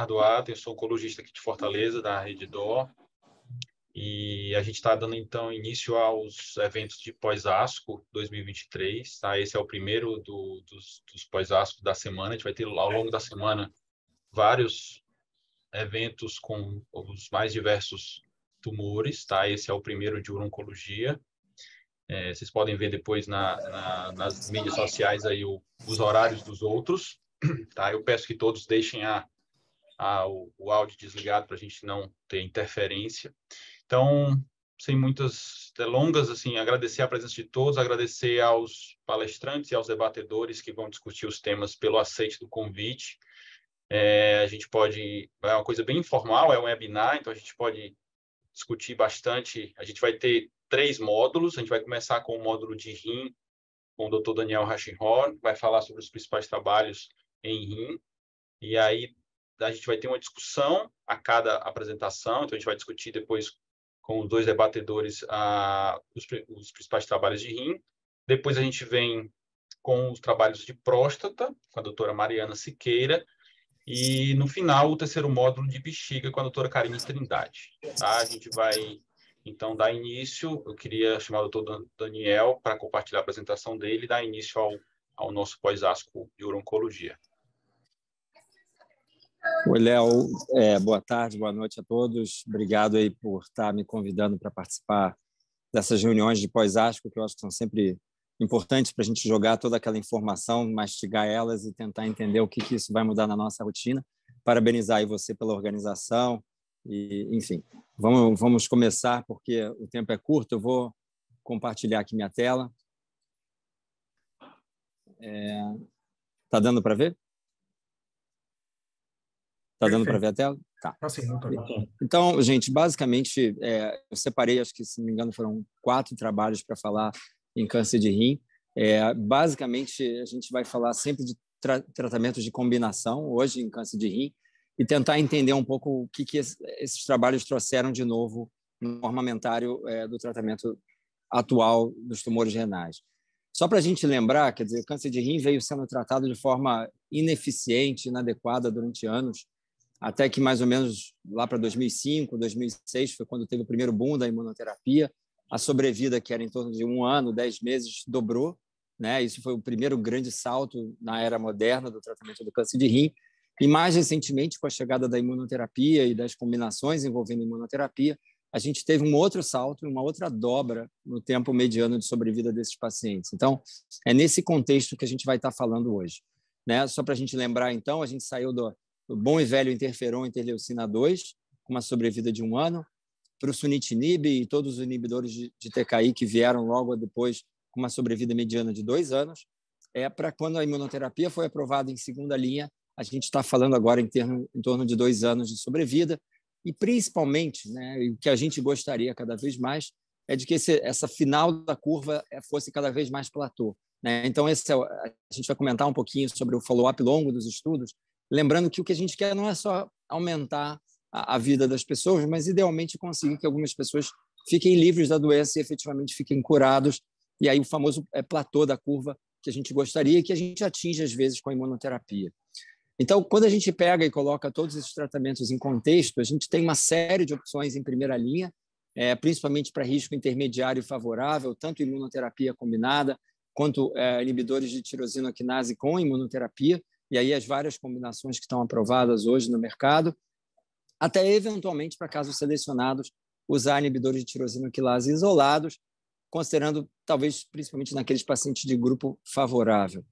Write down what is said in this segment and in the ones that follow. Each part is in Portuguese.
Leonardo Atem, sou oncologista aqui de Fortaleza, da Rede Dó, e a gente está dando, então, início aos eventos de pós-ASCO 2023, tá? Esse é o primeiro dos pós-ASCO da semana. A gente vai ter, ao longo da semana, vários eventos com os mais diversos tumores, tá? Esse é o primeiro de uro-oncologia. Vocês podem ver depois nas mídias sociais aí os horários dos outros, tá? Eu peço que todos deixem o áudio desligado para a gente não ter interferência. Então, sem muitas delongas, assim, agradecer a presença de todos, agradecer aos palestrantes e aos debatedores que vão discutir os temas pelo aceite do convite. A gente pode... É uma coisa bem informal, é um webinar, então a gente pode discutir bastante. A gente vai ter 3 módulos. A gente vai começar com o módulo de rim, com o Dr. Daniel Rachinhorn, vai falar sobre os principais trabalhos em rim. E aí a gente vai ter uma discussão a cada apresentação, então a gente vai discutir depois com os 2 debatedores os principais trabalhos de rim. Depois a gente vem com os trabalhos de próstata, com a doutora Mariana Siqueira, e no final o 3º módulo de bexiga com a doutora Karine Trindade. Tá? A gente vai, então, dar início. Eu queria chamar o doutor Daniel para compartilhar a apresentação dele e dar início ao nosso pós-ASCO de uro-oncologia. Oi, Léo. Boa tarde, boa noite a todos. Obrigado aí por estar me convidando para participar dessas reuniões de pós-ASCO, que eu acho que são sempre importantes para a gente jogar toda aquela informação, mastigar elas e tentar entender o que isso vai mudar na nossa rotina. Parabenizar aí você pela organização. E, enfim, vamos começar, porque o tempo é curto. Eu vou compartilhar aqui minha tela. Tá dando para ver? Está dando para ver a tela? Tá. Sim, muito bom. Então, gente, basicamente, eu separei, acho que, se não me engano, foram 4 trabalhos para falar em câncer de rim. Basicamente, a gente vai falar sempre de tratamentos de combinação, hoje, em câncer de rim, e tentar entender um pouco o que esses trabalhos trouxeram de novo no armamentário do tratamento atual dos tumores renais. Só para a gente lembrar, quer dizer, o câncer de rim veio sendo tratado de forma ineficiente, inadequada durante anos, até que mais ou menos lá para 2005, 2006, foi quando teve o primeiro boom da imunoterapia. A sobrevida, que era em torno de 1 ano, 10 meses, dobrou, né? Isso foi o primeiro grande salto na era moderna do tratamento do câncer de rim. E mais recentemente, com a chegada da imunoterapia e das combinações envolvendo imunoterapia, a gente teve um outro salto, uma outra dobra no tempo mediano de sobrevida desses pacientes. Então, é nesse contexto que a gente vai estar falando hoje, né? Só para a gente lembrar, então, a gente saiu do bom e velho interferon interleucina 2, com uma sobrevida de 1 ano, para o sunitinib e todos os inibidores de TKI que vieram logo depois, com uma sobrevida mediana de 2 anos. Para quando a imunoterapia foi aprovada em 2ª linha, a gente está falando agora em torno de 2 anos de sobrevida, e principalmente, né, o que a gente gostaria cada vez mais é de que essa final da curva fosse cada vez mais platô, né? Então, a gente vai comentar um pouquinho sobre o follow-up longo dos estudos, lembrando que o que a gente quer não é só aumentar a vida das pessoas, mas, idealmente, conseguir que algumas pessoas fiquem livres da doença e, efetivamente, fiquem curados, e aí o famoso platô da curva que a gente gostaria e que a gente atinge, às vezes, com a imunoterapia. Então, quando a gente pega e coloca todos esses tratamentos em contexto, a gente tem uma série de opções em primeira linha, principalmente para risco intermediário favorável, tanto imunoterapia combinada, quanto inibidores de tirosina quinase com imunoterapia, e aí as várias combinações que estão aprovadas hoje no mercado, até, eventualmente, para casos selecionados, usar inibidores de tirosina quinase isolados, considerando, talvez, principalmente naqueles pacientes de grupo favorável.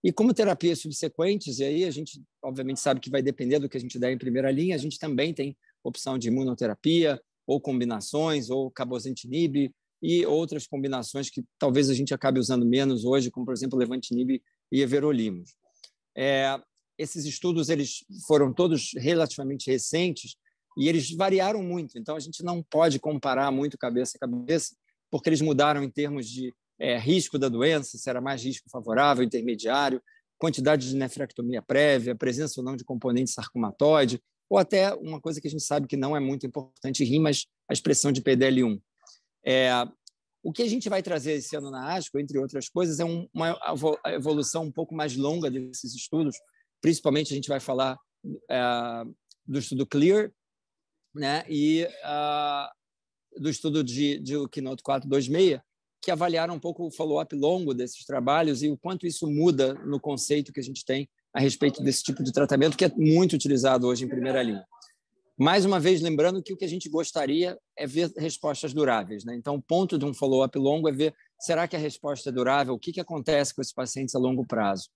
E como terapias subsequentes, e aí a gente, obviamente, sabe que vai depender do que a gente der em primeira linha, a gente também tem opção de imunoterapia, ou combinações, ou cabozantinib, e outras combinações que talvez a gente acabe usando menos hoje, como, por exemplo, levantinib e everolimus. Esses estudos eles foram todos relativamente recentes e eles variaram muito, então a gente não pode comparar muito cabeça a cabeça, porque eles mudaram em termos de risco da doença, se era mais risco favorável, intermediário, quantidade de nefrectomia prévia, presença ou não de componente sarcomatoide, ou até uma coisa que a gente sabe que não é muito importante em rim, mas a expressão de PDL1. O que a gente vai trazer esse ano na ASCO, entre outras coisas, é uma evolução um pouco mais longa desses estudos. Principalmente, a gente vai falar do estudo CLEAR, né, e do estudo de Keynote 426, que avaliaram um pouco o follow-up longo desses trabalhos e o quanto isso muda no conceito que a gente tem a respeito desse tipo de tratamento, que é muito utilizado hoje em primeira linha. Mais uma vez, lembrando que o que a gente gostaria é ver respostas duráveis, né? Então, o ponto de um follow-up longo é ver, será que a resposta é durável? O que acontece com esses pacientes a longo prazo?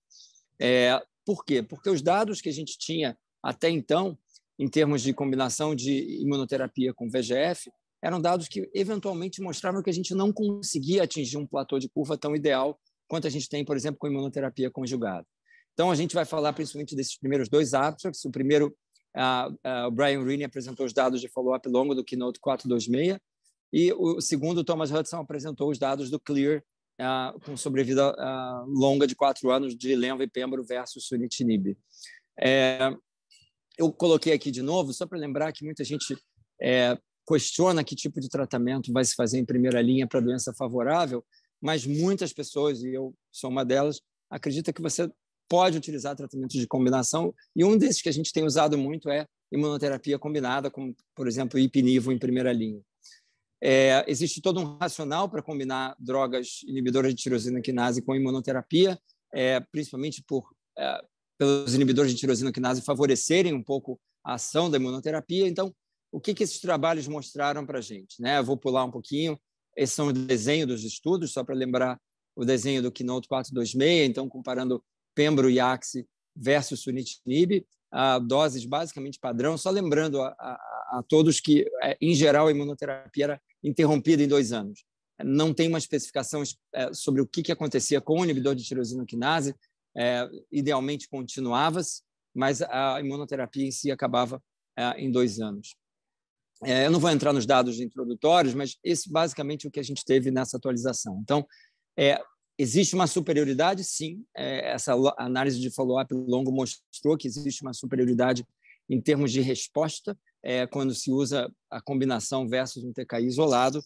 Por quê? Porque os dados que a gente tinha até então, em termos de combinação de imunoterapia com VEGF, eram dados que eventualmente mostravam que a gente não conseguia atingir um platô de curva tão ideal quanto a gente tem, por exemplo, com imunoterapia conjugada. Então, a gente vai falar principalmente desses primeiros dois abstracts. O primeiro, o Brian Rini apresentou os dados de follow-up longo do Keynote 426, e o segundo, o Thomas Hudson, apresentou os dados do CLEAR, com sobrevida longa de 4 anos de lenva e pembro versus sunitinib. Eu coloquei aqui de novo, só para lembrar que muita gente questiona que tipo de tratamento vai se fazer em primeira linha para doença favorável, mas muitas pessoas, e eu sou uma delas, acredita que você pode utilizar tratamentos de combinação, e um desses que a gente tem usado muito é imunoterapia combinada, como, por exemplo, Ipi/Nivo em primeira linha. Existe todo um racional para combinar drogas inibidoras de tirosina quinase com imunoterapia, principalmente pelos inibidores de tirosina quinase favorecerem um pouco a ação da imunoterapia. Então, o que esses trabalhos mostraram para a gente, né? Eu vou pular um pouquinho. Esses são o desenho dos estudos, só para lembrar o desenho do Keynote 426, então, comparando pembro e axi versus sunitinib, doses basicamente padrão, só lembrando a todos que, em geral, a imunoterapia era interrompida em 2 anos. Não tem uma especificação sobre o que acontecia com o inibidor de tirosina quinase, idealmente continuava-se, mas a imunoterapia em si acabava em 2 anos. Eu não vou entrar nos dados introdutórios, mas esse basicamente é o que a gente teve nessa atualização. Então, existe uma superioridade, sim. Essa análise de follow-up longo mostrou que existe uma superioridade em termos de resposta, quando se usa a combinação versus um TKI isolado,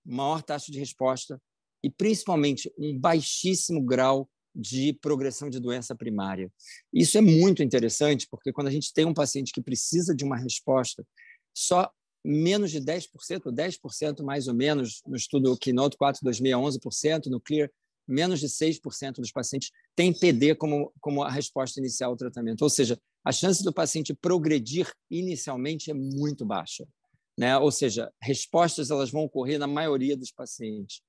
maior taxa de resposta e, principalmente, um baixíssimo grau de progressão de doença primária. Isso é muito interessante, porque quando a gente tem um paciente que precisa de uma resposta, só menos de 10%, 10% mais ou menos, no estudo Keynote 426, 11%, no CLEAR, menos de 6% dos pacientes têm PD como a resposta inicial ao tratamento. Ou seja, a chance do paciente progredir inicialmente é muito baixa, né? Ou seja, respostas elas vão ocorrer na maioria dos pacientes.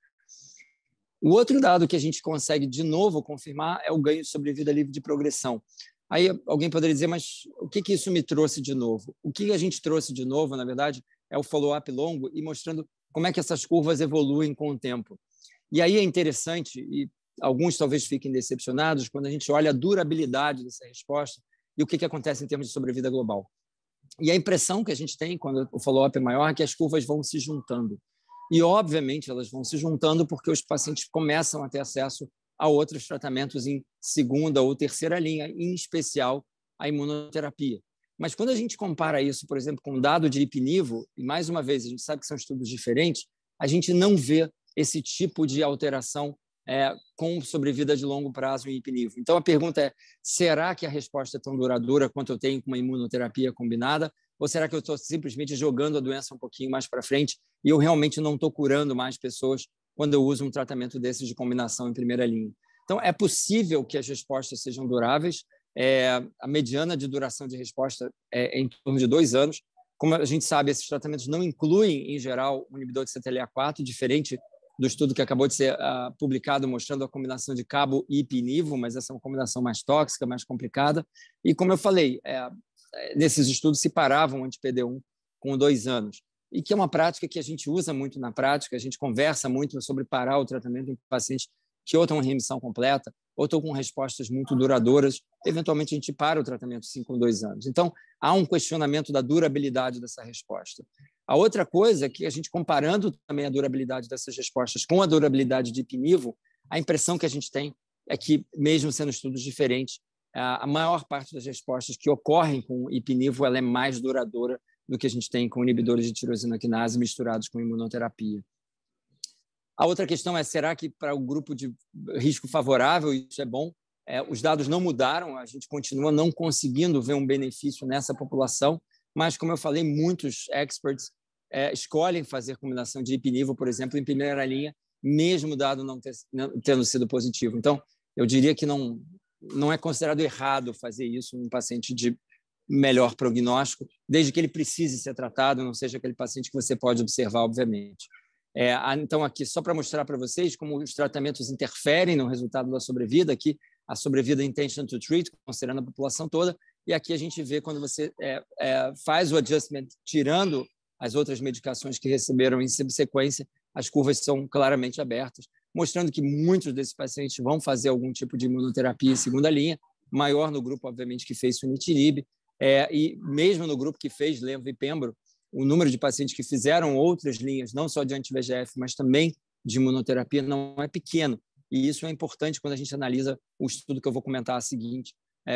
O outro dado que a gente consegue, de novo, confirmar é o ganho de sobrevida livre de progressão. Aí alguém poderia dizer, mas o que isso me trouxe de novo? O que a gente trouxe de novo, na verdade, é o follow-up longo e mostrando como é que essas curvas evoluem com o tempo. E aí é interessante, e alguns talvez fiquem decepcionados, quando a gente olha a durabilidade dessa resposta e o que acontece em termos de sobrevida global. E a impressão que a gente tem, quando o follow-up é maior, é que as curvas vão se juntando. E, obviamente, elas vão se juntando porque os pacientes começam a ter acesso a outros tratamentos em segunda ou terceira linha, em especial a imunoterapia. Mas quando a gente compara isso, por exemplo, com o dado de Ipi/Nivo, e mais uma vez, a gente sabe que são estudos diferentes, a gente não vê esse tipo de alteração com sobrevida de longo prazo em Ipi/Nivo. Então, a pergunta é, será que a resposta é tão duradoura quanto eu tenho com uma imunoterapia combinada? Ou será que eu estou simplesmente jogando a doença um pouquinho mais para frente e eu realmente não estou curando mais pessoas quando eu uso um tratamento desses de combinação em primeira linha? Então, é possível que as respostas sejam duráveis. A mediana de duração de resposta é em torno de 2 anos. Como a gente sabe, esses tratamentos não incluem, em geral, o inibidor de CTLA-4, diferente do estudo que acabou de ser publicado mostrando a combinação de cabo e Ipi/Nivo, mas essa é uma combinação mais tóxica, mais complicada. E, como eu falei, nesses estudos se paravam anti-PD-1 com 2 anos, e que é uma prática que a gente usa muito na prática, a gente conversa muito sobre parar o tratamento em pacientes que ou estão em remissão completa ou estão com respostas muito duradouras. Eventualmente, a gente para o tratamento sim com 2 anos. Então, há um questionamento da durabilidade dessa resposta. A outra coisa é que a gente, comparando também a durabilidade dessas respostas com a durabilidade de Ipi/Nivo, a impressão que a gente tem é que, mesmo sendo estudos diferentes, a maior parte das respostas que ocorrem com Ipi/Nivo ela é mais duradoura do que a gente tem com inibidores de tirosina quinase misturados com imunoterapia. A outra questão é, será que para o grupo de risco favorável isso é bom? Os dados não mudaram, a gente continua não conseguindo ver um benefício nessa população, mas, como eu falei, muitos experts escolhem fazer combinação de ipi-nivo, por exemplo, em primeira linha, mesmo o dado não tendo sido positivo. Então, eu diria que não é considerado errado fazer isso em um paciente de melhor prognóstico, desde que ele precise ser tratado, não seja aquele paciente que você pode observar, obviamente. Então, aqui, só para mostrar para vocês como os tratamentos interferem no resultado da sobrevida, aqui a sobrevida intention to treat, considerando a população toda, e aqui a gente vê quando você faz o adjustment, tirando as outras medicações que receberam em subsequência, as curvas são claramente abertas, mostrando que muitos desses pacientes vão fazer algum tipo de imunoterapia em segunda linha, maior no grupo, obviamente, que fez sunitinib, e mesmo no grupo que fez lenva e pembro, o número de pacientes que fizeram outras linhas, não só de anti-VEGF, mas também de imunoterapia, não é pequeno. E isso é importante quando a gente analisa o estudo que eu vou comentar a seguinte,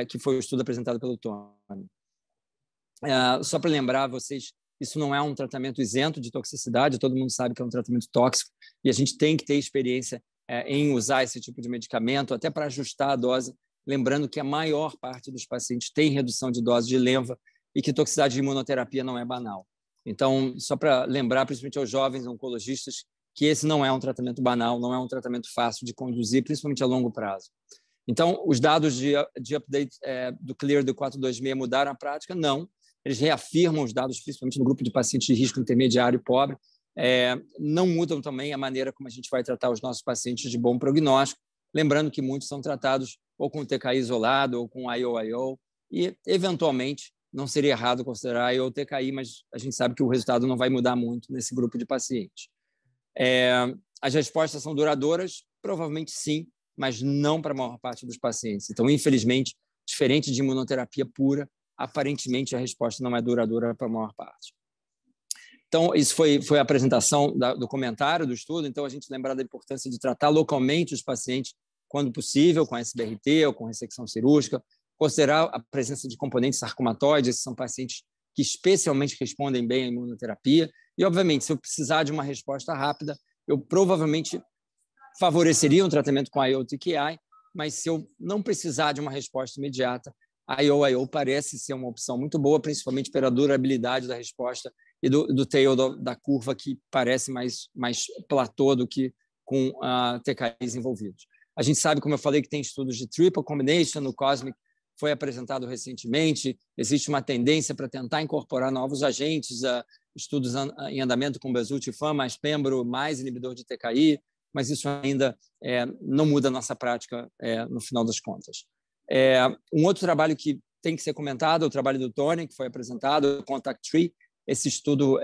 que foi o estudo apresentado pelo Tony. Só para lembrar vocês, isso não é um tratamento isento de toxicidade, todo mundo sabe que é um tratamento tóxico, e a gente tem que ter experiência em usar esse tipo de medicamento, até para ajustar a dose, lembrando que a maior parte dos pacientes tem redução de dose de lenva e que toxicidade de imunoterapia não é banal. Então, só para lembrar, principalmente aos jovens oncologistas, que esse não é um tratamento banal, não é um tratamento fácil de conduzir, principalmente a longo prazo. Então, os dados de update do CLEAR do 426 mudaram a prática? Não. Eles reafirmam os dados, principalmente no grupo de pacientes de risco intermediário e pobre. Não mudam também a maneira como a gente vai tratar os nossos pacientes de bom prognóstico, lembrando que muitos são tratados ou com TKI isolado ou com IO-IO, e, eventualmente, não seria errado considerar IO-TKI, mas a gente sabe que o resultado não vai mudar muito nesse grupo de pacientes. As respostas são duradouras? Provavelmente sim, mas não para a maior parte dos pacientes. Então, infelizmente, diferente de imunoterapia pura, aparentemente a resposta não é duradoura para a maior parte. Então, isso foi a apresentação do comentário do estudo. Então, a gente lembrar da importância de tratar localmente os pacientes quando possível, com SBRT ou com ressecção cirúrgica, considerar a presença de componentes sarcomatoides, esses são pacientes que especialmente respondem bem à imunoterapia. E, obviamente, se eu precisar de uma resposta rápida, eu provavelmente favoreceria um tratamento com IO-TKI, mas se eu não precisar de uma resposta imediata, a IO-IO parece ser uma opção muito boa, principalmente pela durabilidade da resposta e do tail da curva, que parece mais platô do que com TKIs envolvidos. A gente sabe, como eu falei, que tem estudos de triple combination, no COSMIC foi apresentado recentemente, existe uma tendência para tentar incorporar novos agentes, estudos em andamento com belzutifan, mais pembro, mais inibidor de TKI, mas isso ainda não muda a nossa prática no final das contas. Um outro trabalho que tem que ser comentado é o trabalho do Tony, que foi apresentado, o Contact Tree. Esse estudo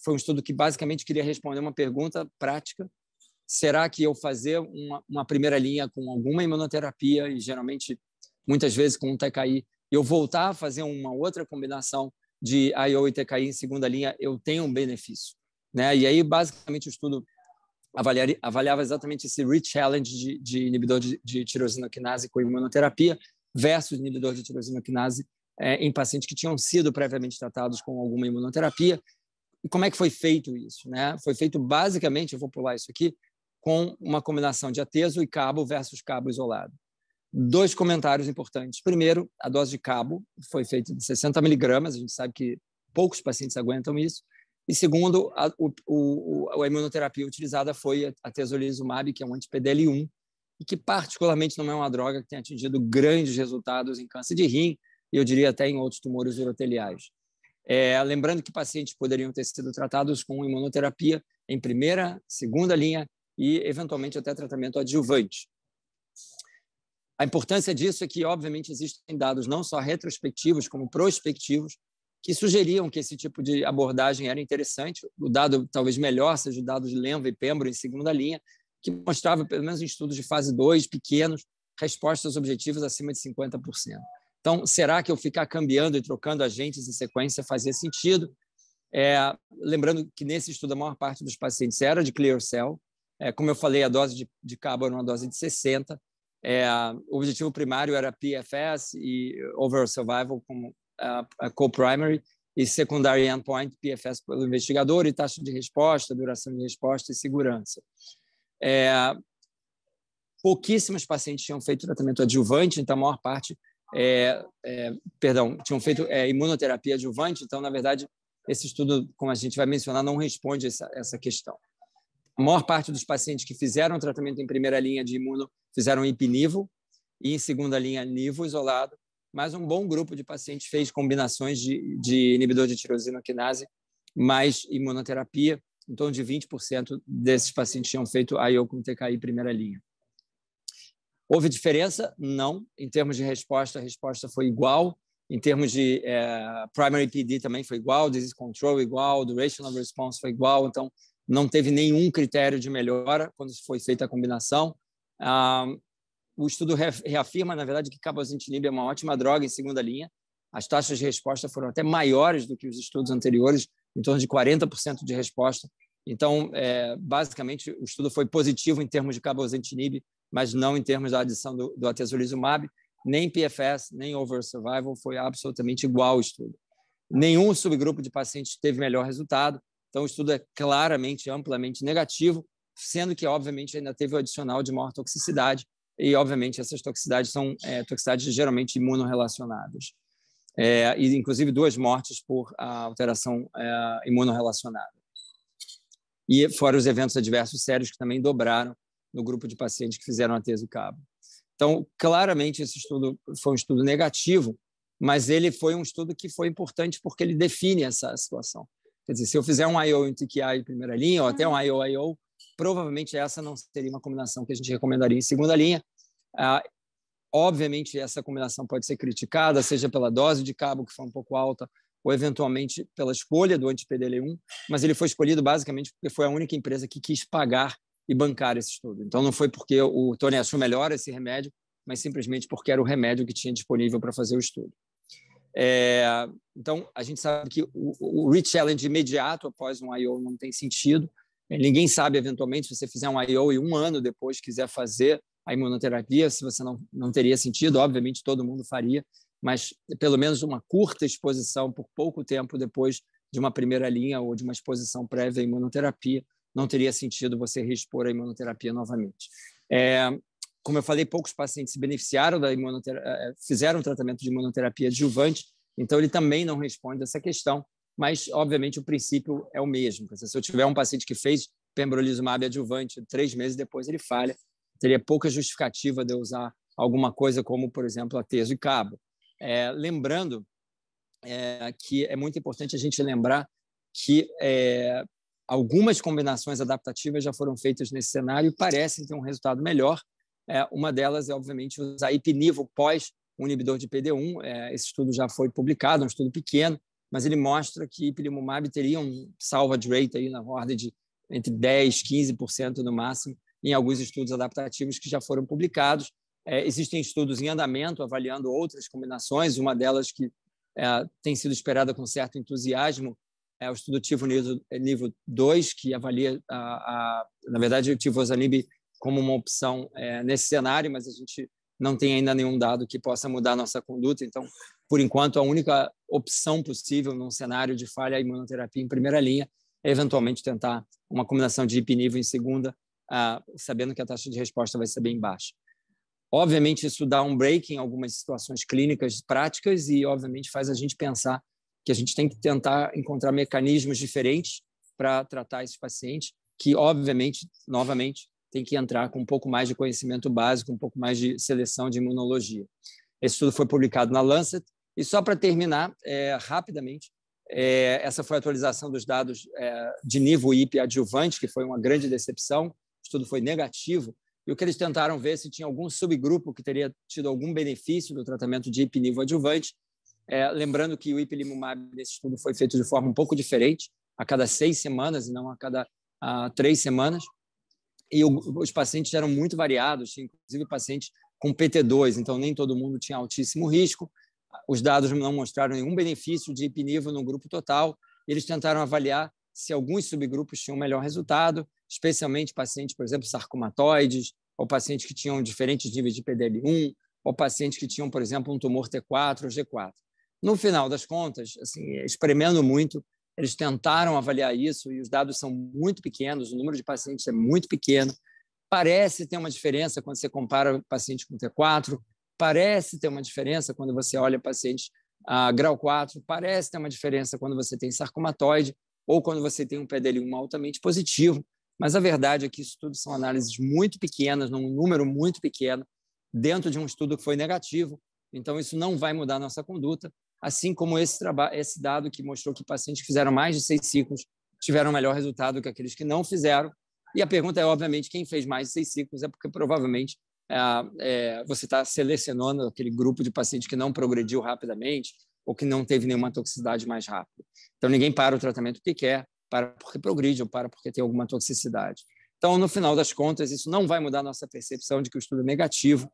foi um estudo que basicamente queria responder uma pergunta prática: será que eu fazer uma primeira linha com alguma imunoterapia, e geralmente, muitas vezes com um TKI, e eu voltar a fazer uma outra combinação de IO e TKI em segunda linha, eu tenho um benefício, né? E aí, basicamente, o estudo avaliava exatamente esse re-challenge de inibidor de tirosina quinase com imunoterapia versus inibidor de tirosina quinase em pacientes que tinham sido previamente tratados com alguma imunoterapia. E como é que foi feito isso, né? Foi feito basicamente, eu vou pular isso aqui, com uma combinação de ateso e cabo versus cabo isolado. 2 comentários importantes. Primeiro, a dose de cabo foi feita de 60 miligramas, a gente sabe que poucos pacientes aguentam isso. E segundo, a imunoterapia utilizada foi a atezolizumab, que é um anti-PDL1, e que particularmente não é uma droga que tenha atingido grandes resultados em câncer de rim, e eu diria até em outros tumores uroteliais. Lembrando que pacientes poderiam ter sido tratados com imunoterapia em primeira, segunda linha e, eventualmente, até tratamento adjuvante. A importância disso é que, obviamente, existem dados não só retrospectivos, como prospectivos, que sugeriam que esse tipo de abordagem era interessante. O dado talvez melhor seja o dado de lenva e pembro em segunda linha, que mostrava, pelo menos em estudos de fase 2, pequenos, respostas objetivas acima de 50%. Então, será que eu ficar cambiando e trocando agentes em sequência fazia sentido? Lembrando que nesse estudo a maior parte dos pacientes era de clear cell. Como eu falei, a dose de cabo era uma dose de 60. O objetivo primário era PFS e overall survival como a co-primary, e secondary endpoint, PFS pelo investigador, e taxa de resposta, duração de resposta e segurança. pouquíssimos pacientes tinham feito tratamento adjuvante, então a maior parte, tinham feito imunoterapia adjuvante, então, na verdade, esse estudo, como a gente vai mencionar, não responde essa questão. A maior parte dos pacientes que fizeram tratamento em primeira linha de imuno fizeram ipinivo e em segunda linha nivo isolado, mas um bom grupo de pacientes fez combinações de inibidor de tirosina quinase mais imunoterapia. Em torno de 20% desses pacientes tinham feito IO com TKI primeira linha. Houve diferença? Não. Em termos de resposta, a resposta foi igual. Em termos de primary PD também foi igual, disease control igual, duration of response foi igual. Então, não teve nenhum critério de melhora quando foi feita a combinação. O estudo reafirma, na verdade, que cabozantinib é uma ótima droga em segunda linha. As taxas de resposta foram até maiores do que os estudos anteriores, em torno de 40% de resposta. Então, basicamente, o estudo foi positivo em termos de cabozantinib, mas não em termos da adição do atezolizumab. Nem PFS, nem overall survival, foi absolutamente igual ao estudo. Nenhum subgrupo de pacientes teve melhor resultado, então o estudo é claramente, amplamente negativo, sendo que, obviamente, ainda teve o adicional de maior toxicidade, e, obviamente, essas toxicidades são toxicidades geralmente imunorrelacionadas. E, inclusive, 2 mortes por alteração imunorrelacionada. E fora os eventos adversos sérios que também dobraram no grupo de pacientes que fizeram atezo-cabo. Então, claramente, esse estudo foi um estudo negativo, mas ele foi um estudo que foi importante porque ele define essa situação. Quer dizer, se eu fizer um IO em TKI em primeira linha, ou até um IO-IO, provavelmente essa não seria uma combinação que a gente recomendaria em segunda linha. Obviamente, essa combinação pode ser criticada, seja pela dose de cabo, que foi um pouco alta, ou eventualmente pela escolha do anti-PDL1, mas ele foi escolhido basicamente porque foi a única empresa que quis pagar e bancar esse estudo. Então, não foi porque o Tony achou melhor esse remédio, mas simplesmente porque era o remédio que tinha disponível para fazer o estudo. Então, a gente sabe que o re-challenge imediato após um IO não tem sentido. Ninguém sabe, eventualmente, se você fizer um IO e 1 ano depois quiser fazer a imunoterapia, se você não teria sentido, obviamente todo mundo faria, mas pelo menos uma curta exposição por pouco tempo depois de uma primeira linha ou de uma exposição prévia à imunoterapia, não teria sentido você reexpor a imunoterapia novamente. Como eu falei, poucos pacientes se beneficiaram da imunoterapia, fizeram tratamento de imunoterapia adjuvante, então ele também não responde a essa questão, mas, obviamente, o princípio é o mesmo. Se eu tiver um paciente que fez pembrolizumab adjuvante, 3 meses depois ele falha, teria pouca justificativa de eu usar alguma coisa como, por exemplo, atezo e cabo. Lembrando que é muito importante a gente lembrar que algumas combinações adaptativas já foram feitas nesse cenário e parecem ter um resultado melhor. Uma delas é, obviamente, usar ipinivo pós um inibidor de PD-1. Esse estudo já foi publicado, é um estudo pequeno, mas ele mostra que ipilimumab teria um salvage rate aí na ordem de entre 10% e 15% no máximo, em alguns estudos adaptativos que já foram publicados. Existem estudos em andamento avaliando outras combinações, uma delas que tem sido esperada com certo entusiasmo é o estudo TIVO nível 2, que avalia, na verdade, o tivozanib como uma opção nesse cenário, mas a gente não tem ainda nenhum dado que possa mudar a nossa conduta. Então, por enquanto, a única opção possível num cenário de falha imunoterapia em primeira linha é, eventualmente, tentar uma combinação de ipinivo em segunda, sabendo que a taxa de resposta vai ser bem baixa. Obviamente, isso dá um break em algumas situações clínicas práticas e, obviamente, faz a gente pensar que a gente tem que tentar encontrar mecanismos diferentes para tratar esses pacientes, que, obviamente, novamente, tem que entrar com um pouco mais de conhecimento básico, um pouco mais de seleção de imunologia. Esse estudo foi publicado na Lancet. E só para terminar, rapidamente, essa foi a atualização dos dados de nível IP adjuvante, que foi uma grande decepção. O estudo foi negativo. E o que eles tentaram ver se tinha algum subgrupo que teria tido algum benefício do tratamento de IP-nivo adjuvante. Lembrando que o ipilimumab nesse estudo foi feito de forma um pouco diferente, a cada 6 semanas e não a cada 3 semanas. E os pacientes eram muito variados, tinha inclusive pacientes com PT2, então nem todo mundo tinha altíssimo risco. Os dados não mostraram nenhum benefício de IP-nivo no grupo total. Eles tentaram avaliar se alguns subgrupos tinham melhor resultado, especialmente pacientes, por exemplo, sarcomatoides, ou pacientes que tinham diferentes níveis de PDL1, ou pacientes que tinham, por exemplo, um tumor T4 ou G4. No final das contas, assim, espremendo muito, eles tentaram avaliar isso e os dados são muito pequenos, o número de pacientes é muito pequeno. Parece ter uma diferença quando você compara o paciente com T4, parece ter uma diferença quando você olha pacientes grau 4, parece ter uma diferença quando você tem sarcomatoide ou quando você tem um PDL1 altamente positivo, mas a verdade é que isso tudo são análises muito pequenas, num número muito pequeno, dentro de um estudo que foi negativo, então isso não vai mudar a nossa conduta, assim como esse dado que mostrou que pacientes que fizeram mais de 6 ciclos tiveram melhor resultado que aqueles que não fizeram. E a pergunta é, obviamente, quem fez mais de 6 ciclos é porque provavelmente você está selecionando aquele grupo de pacientes que não progrediu rapidamente ou que não teve nenhuma toxicidade mais rápida. Então, ninguém para o tratamento porque quer, para porque progride ou para porque tem alguma toxicidade. Então, no final das contas, isso não vai mudar a nossa percepção de que o estudo é negativo.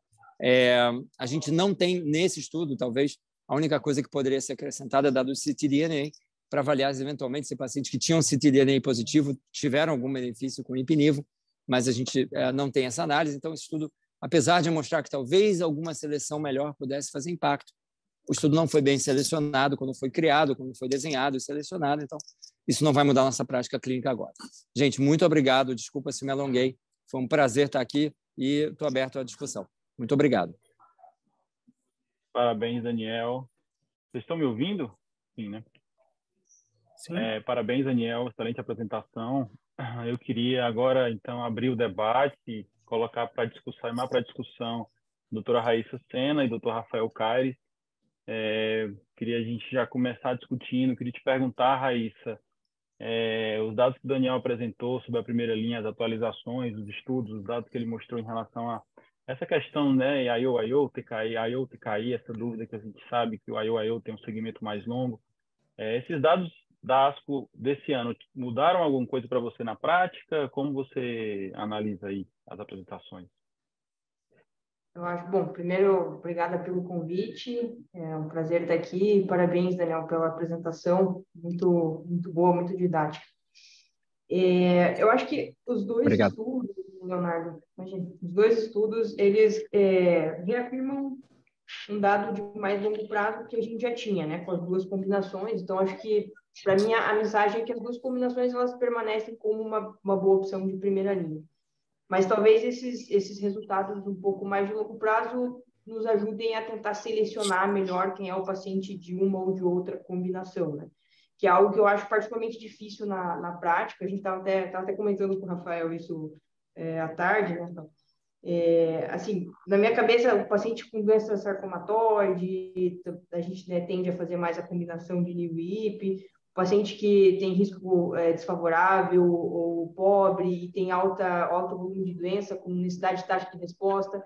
A gente não tem, nesse estudo, talvez, a única coisa que poderia ser acrescentada é dado o ctDNA, para avaliar eventualmente se pacientes que tinham ctDNA positivo tiveram algum benefício com o ipinivo, mas a gente não tem essa análise, então esse estudo, apesar de mostrar que talvez alguma seleção melhor pudesse fazer impacto, o estudo não foi bem selecionado quando foi criado, quando foi desenhado e selecionado, então isso não vai mudar a nossa prática clínica agora. Gente, muito obrigado, desculpa se me alonguei, foi um prazer estar aqui e estou aberto à discussão. Muito obrigado. Parabéns, Daniel. Vocês estão me ouvindo? Sim, né? Sim. Parabéns, Daniel. Excelente apresentação. Eu queria agora, então, abrir o debate e colocar para discussão, chamar para discussão a doutora Raíssa Sena e doutor Rafael Caires. Queria a gente já começar discutindo. Queria te perguntar, Raíssa, os dados que o Daniel apresentou sobre a primeira linha, as atualizações, os estudos, os dados que ele mostrou em relação a essa questão, né, IO, TKI, essa dúvida que a gente sabe que o IO tem um segmento mais longo. Esses dados da ASCO desse ano mudaram alguma coisa para você na prática? Como você analisa aí as apresentações? Eu acho, bom, primeiro, obrigada pelo convite, é um prazer estar aqui, parabéns, Daniel, pela apresentação, muito, muito boa, muito didática. Eu acho que os dois estudos, Leonardo, imagina, os dois estudos, eles reafirmam um dado de mais longo prazo que a gente já tinha, né, com as duas combinações. Então, acho que, para mim, a mensagem é que as duas combinações, elas permanecem como uma boa opção de primeira linha. Mas talvez esses resultados um pouco mais de longo prazo nos ajudem a tentar selecionar melhor quem é o paciente de uma ou de outra combinação, né? Que é algo que eu acho particularmente difícil na prática. A gente estava até comentando com o Rafael isso à tarde, né? Assim, na minha cabeça, o paciente com doença sarcomatoide, a gente, né, tende a fazer mais a combinação de NIV e IP. O paciente que tem risco desfavorável ou pobre e tem alto volume de doença, com necessidade de taxa de resposta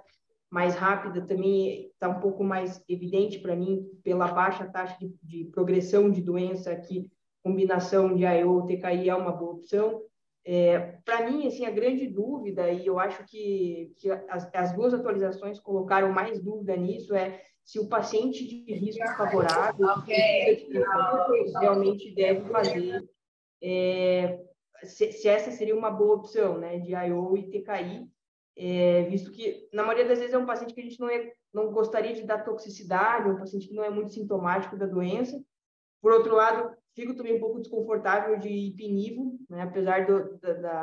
mais rápida, também está um pouco mais evidente para mim, pela baixa taxa de progressão de doença, que combinação de IO ou TKI é uma boa opção. Para mim, assim, a grande dúvida, e eu acho que as duas atualizações colocaram mais dúvida nisso, é se o paciente de risco favorável realmente deve fazer, se essa seria uma boa opção, né, de IO e TKI, visto que, na maioria das vezes, é um paciente que a gente não gostaria de dar toxicidade, um paciente que não é muito sintomático da doença. Por outro lado, fico também um pouco desconfortável de ipinivo, né, apesar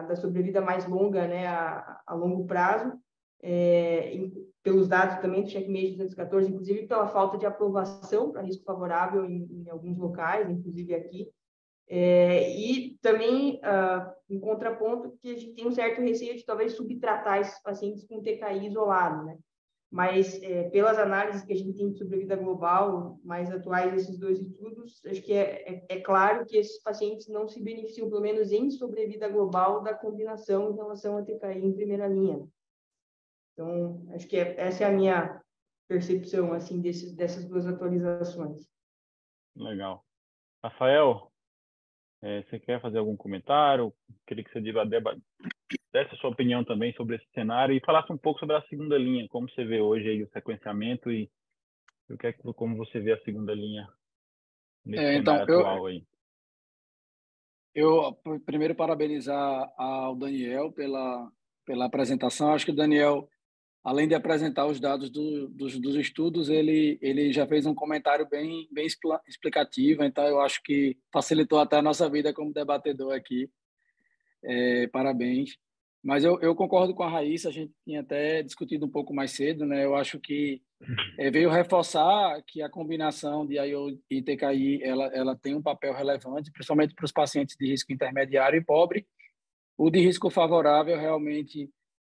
da sobrevida mais longa, né, a longo prazo, pelos dados também do CheckMate 214, inclusive pela falta de aprovação para risco favorável em alguns locais, inclusive aqui. E também, em contraponto, que a gente tem um certo receio de talvez subtratar esses pacientes com TKI isolado, né? Mas, pelas análises que a gente tem de sobrevida global mais atuais desses dois estudos, acho que é claro que esses pacientes não se beneficiam, pelo menos em sobrevida global, da combinação em relação a TKI em primeira linha. Então, acho que essa é a minha percepção, assim, dessas duas atualizações. Legal. Rafael, você quer fazer algum comentário? Queria que você desse a sua opinião também sobre esse cenário e falasse um pouco sobre a segunda linha, como você vê hoje aí o sequenciamento e como você vê a segunda linha nesse cenário atual aí. Eu primeiro parabenizar ao Daniel pela apresentação. Acho que o Daniel, além de apresentar os dados dos estudos, ele já fez um comentário bem explicativo, então eu acho que facilitou até a nossa vida como debatedor aqui. Parabéns. Mas eu concordo com a Raíssa, a gente tinha até discutido um pouco mais cedo, né? Eu acho que veio reforçar que a combinação de IO e TKI ela tem um papel relevante, principalmente para os pacientes de risco intermediário e pobre. O de risco favorável, realmente,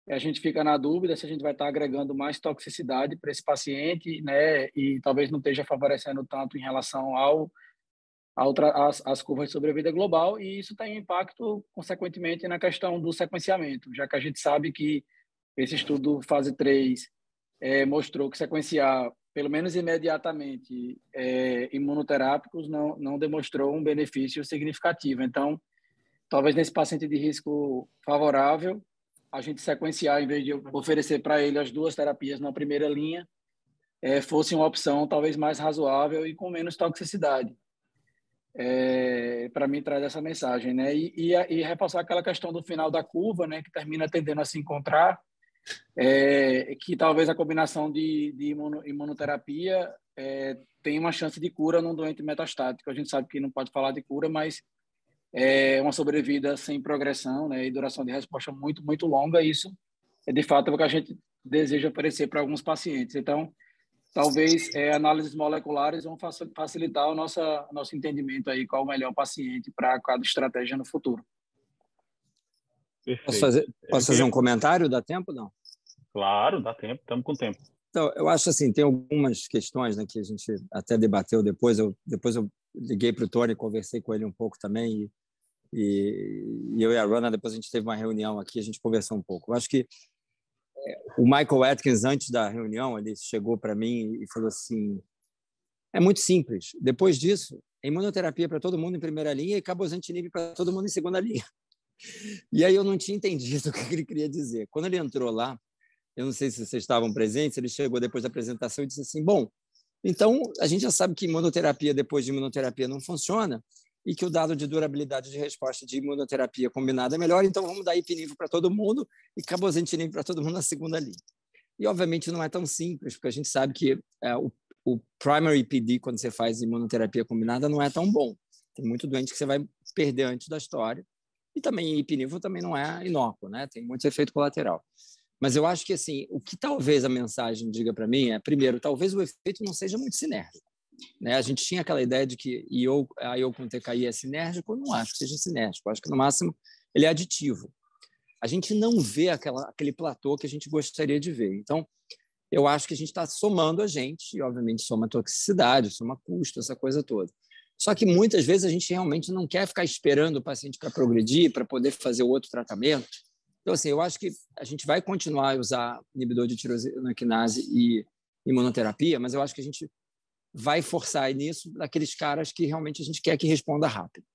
a gente fica na dúvida se a gente vai estar agregando mais toxicidade para esse paciente, né? E talvez não esteja favorecendo tanto em relação às curvas de sobrevida global, e isso tem impacto, consequentemente, na questão do sequenciamento, já que a gente sabe que esse estudo fase 3 mostrou que sequenciar, pelo menos imediatamente, imunoterápicos não demonstrou um benefício significativo. Então, talvez nesse paciente de risco favorável, a gente sequenciar, em vez de oferecer para ele as 2 terapias na primeira linha, fosse uma opção talvez mais razoável e com menos toxicidade. Para mim, traz essa mensagem, né? E repassar aquela questão do final da curva, né? Que termina tendendo a se encontrar, que talvez a combinação de imunoterapia tenha uma chance de cura num doente metastático. A gente sabe que não pode falar de cura, mas uma sobrevida sem progressão, né? E duração de resposta muito, muito longa. Isso é, de fato, o que a gente deseja oferecer para alguns pacientes. Então, talvez análises moleculares vão facilitar o nosso entendimento aí qual o melhor paciente para cada estratégia no futuro. Perfeito. Posso fazer um comentário? Dá tempo, não? Claro, dá tempo, estamos com tempo. Então, eu acho assim, tem algumas questões, né, que a gente até debateu depois. Depois eu liguei para o Tony, conversei com ele um pouco também, e eu e a Rana, depois a gente teve uma reunião aqui, a gente conversou um pouco. Eu acho que o Michael Atkins, antes da reunião, ele chegou para mim e falou assim, é muito simples, depois disso, imunoterapia para todo mundo em primeira linha e cabozantinib para todo mundo em segunda linha. E aí eu não tinha entendido o que ele queria dizer. Quando ele entrou lá, eu não sei se vocês estavam presentes, ele chegou depois da apresentação e disse assim, bom, então a gente já sabe que imunoterapia depois de imunoterapia não funciona e que o dado de durabilidade de resposta de imunoterapia combinada é melhor, então vamos dar ipinivo para todo mundo e cabozantinib para todo mundo na segunda linha. E, obviamente, não é tão simples, porque a gente sabe que o primary PD, quando você faz imunoterapia combinada, não é tão bom. Tem muito doente que você vai perder antes da história. E também ipinivo também não é inócuo, né? Tem muito efeito colateral. Mas eu acho que, assim, o que talvez a mensagem diga para mim é, primeiro, talvez o efeito não seja muito sinérgico, né? A gente tinha aquela ideia de que a IO com TKI é sinérgico, eu não acho que seja sinérgico, eu acho que, no máximo, ele é aditivo. A gente não vê aquele platô que a gente gostaria de ver. Então, eu acho que a gente está somando a gente, e, obviamente, soma toxicidade, soma custo, essa coisa toda. Só que, muitas vezes, a gente realmente não quer ficar esperando o paciente para progredir, para poder fazer o outro tratamento. Então, assim, eu acho que a gente vai continuar a usar inibidor de tirosina quinase e imunoterapia, mas eu acho que a gente vai forçar nisso daqueles caras que realmente a gente quer que responda rápido.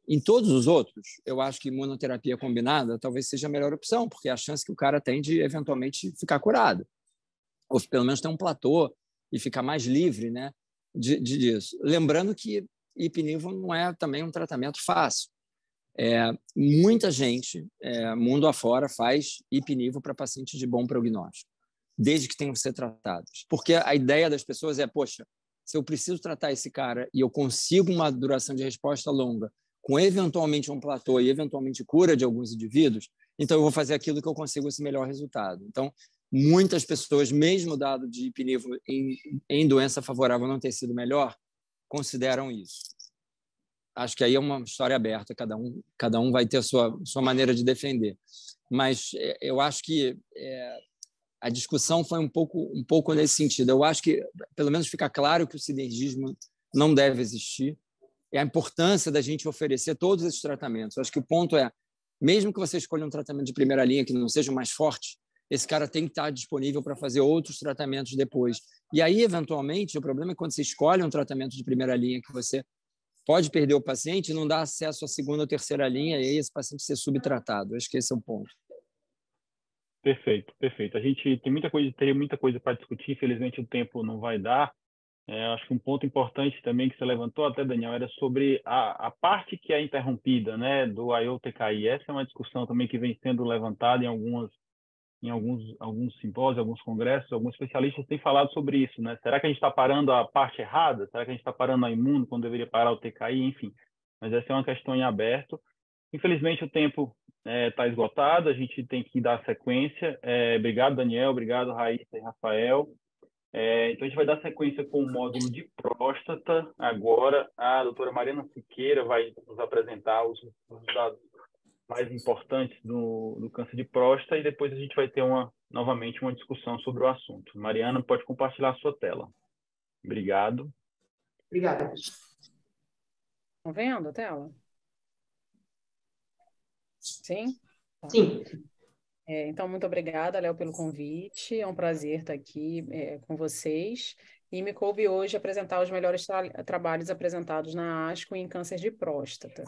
Em todos os outros, eu acho que imunoterapia combinada talvez seja a melhor opção, porque é a chance que o cara tem de, eventualmente, ficar curado. Ou, pelo menos, ter um platô e ficar mais livre, né, disso. Lembrando que ipinivo não é também um tratamento fácil. Muita gente, mundo afora, faz ipinivo para pacientes de bom prognóstico, desde que tenham que ser tratados. Porque a ideia das pessoas é, poxa, se eu preciso tratar esse cara e eu consigo uma duração de resposta longa, com eventualmente um platô e eventualmente cura de alguns indivíduos, então eu vou fazer aquilo que eu consigo esse melhor resultado. Então, muitas pessoas, mesmo dado de ipinivo em doença favorável não ter sido melhor, consideram isso. Acho que aí é uma história aberta, cada um vai ter a sua maneira de defender. Mas eu acho que a discussão foi um pouco nesse sentido. Eu acho que, pelo menos, fica claro que o sinergismo não deve existir. É a importância da gente oferecer todos esses tratamentos. Eu acho que o ponto é, mesmo que você escolha um tratamento de primeira linha que não seja o mais forte, esse cara tem que estar disponível para fazer outros tratamentos depois. E aí, eventualmente, o problema é quando você escolhe um tratamento de primeira linha que você pode perder o paciente e não dá acesso à segunda ou terceira linha, e aí esse paciente ser subtratado. Eu acho que esse é o ponto. Perfeito, perfeito. A gente teria muita coisa para discutir, infelizmente o tempo não vai dar. Acho que um ponto importante também que você levantou até, Daniel, era sobre a parte que é interrompida, né, do IO-TKI. Essa é uma discussão também que vem sendo levantada em alguns simpósios, alguns congressos. Alguns especialistas têm falado sobre isso, né? Será que a gente está parando a parte errada? Será que a gente está parando a imuno quando deveria parar o TKI? Enfim, mas essa é uma questão em aberto. Infelizmente, o tempo está esgotado, a gente tem que dar sequência. Obrigado, Daniel, obrigado, Raíssa e Rafael. Então, a gente vai dar sequência com o módulo de próstata. Agora, a doutora Mariana Siqueira vai nos apresentar os dados mais importantes do câncer de próstata e depois a gente vai ter novamente uma discussão sobre o assunto. Mariana, pode compartilhar a sua tela. Obrigado. Obrigada. Estão vendo a tela? Sim? Sim. Então, muito obrigada, Léo, pelo convite. É um prazer estar aqui com vocês. E me coube hoje apresentar os melhores trabalhos apresentados na ASCO em câncer de próstata.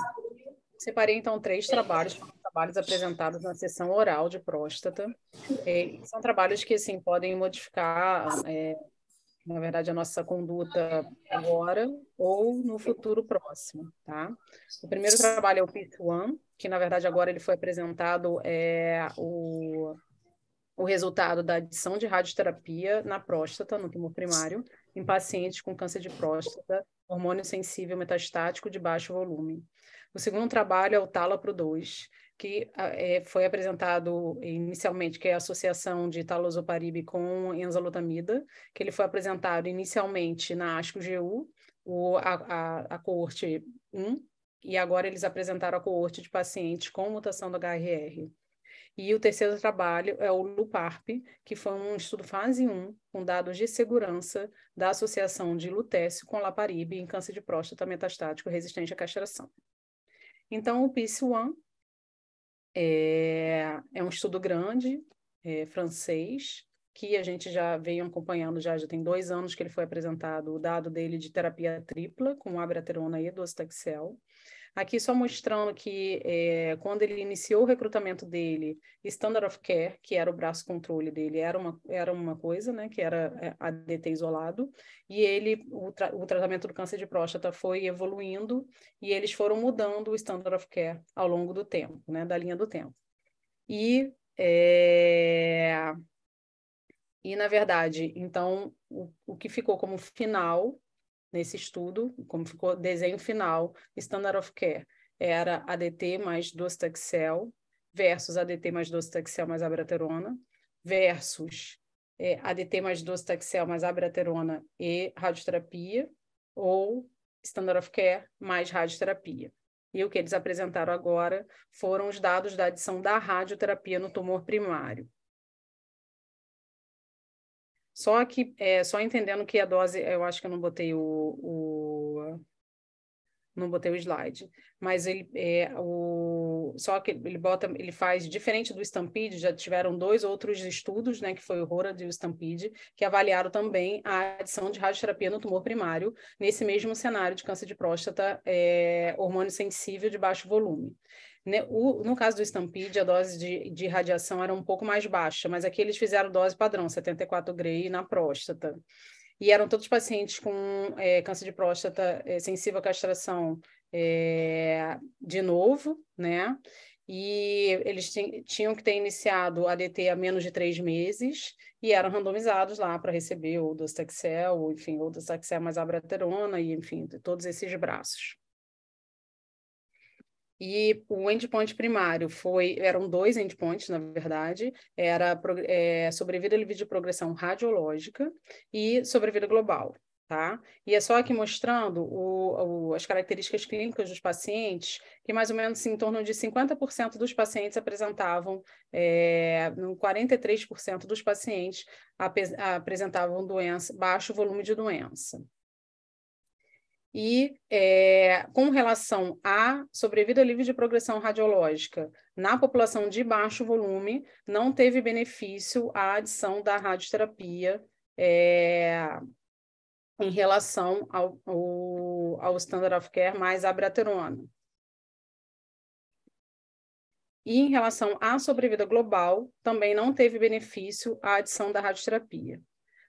Separei, então, 3 trabalhos apresentados na sessão oral de próstata. São trabalhos que, assim, podem modificar, na verdade, a nossa conduta agora ou no futuro próximo, tá? O primeiro trabalho é o PIS-1, que, na verdade, agora ele foi apresentado o resultado da adição de radioterapia na próstata, no tumor primário, em pacientes com câncer de próstata, hormônio sensível metastático de baixo volume. O segundo trabalho é o TALAPRO-2, que foi apresentado inicialmente, que é a associação de talazoparib com enzalutamida, que ele foi apresentado inicialmente na ASCO-GU, a coorte 1, e agora eles apresentaram a coorte de pacientes com mutação do HRR. E o terceiro trabalho é o LUPARP, que foi um estudo fase 1, com dados de segurança da associação de lutécio com laparib em câncer de próstata metastático resistente à castração. Então, o PIS-1 é um estudo grande, francês, que a gente já veio acompanhando, já tem 2 anos que ele foi apresentado, o dado dele de terapia tripla, com abiraterona e docetaxel. Aqui só mostrando que quando ele iniciou o recrutamento dele, Standard of Care, que era o braço controle dele, era uma coisa, né, que era ADT isolado, e o tratamento do câncer de próstata foi evoluindo, e eles foram mudando o Standard of Care ao longo do tempo, né, da linha do tempo. E na verdade, então, o que ficou como final nesse estudo, como ficou desenho final, Standard of Care, era ADT mais docetaxel versus ADT mais docetaxel mais abiraterona versus ADT mais docetaxel mais abiraterona e radioterapia, ou Standard of Care mais radioterapia. E o que eles apresentaram agora foram os dados da adição da radioterapia no tumor primário. Só que, só entendendo que a dose, eu acho que eu não botei não botei o slide, mas só que ele faz, diferente do Stampede, já tiveram 2 outros estudos, né, que foi o HORAD e o Stampede, que avaliaram também a adição de radioterapia no tumor primário, nesse mesmo cenário de câncer de próstata, hormônio sensível de baixo volume. No caso do Stampede, a dose de radiação era um pouco mais baixa, mas aqui eles fizeram dose padrão, 74 Gray na próstata. E eram todos pacientes com câncer de próstata sensível à castração de novo, né? E eles tinham que ter iniciado a ADT há menos de 3 meses e eram randomizados lá para receber o docetaxel, enfim, ou docetaxel mais abiraterona, e enfim, todos esses braços. E o endpoint primário eram 2 endpoints, na verdade, era sobrevida livre de progressão radiológica e sobrevida global, tá? E é só aqui mostrando as características clínicas dos pacientes, que mais ou menos em torno de 50% dos pacientes apresentavam, 43% dos pacientes apresentavam doença, baixo volume de doença. E com relação à sobrevida livre de progressão radiológica na população de baixo volume, não teve benefício a adição da radioterapia em relação ao Standard of Care mais abiraterona. E em relação à sobrevida global, também não teve benefício a adição da radioterapia.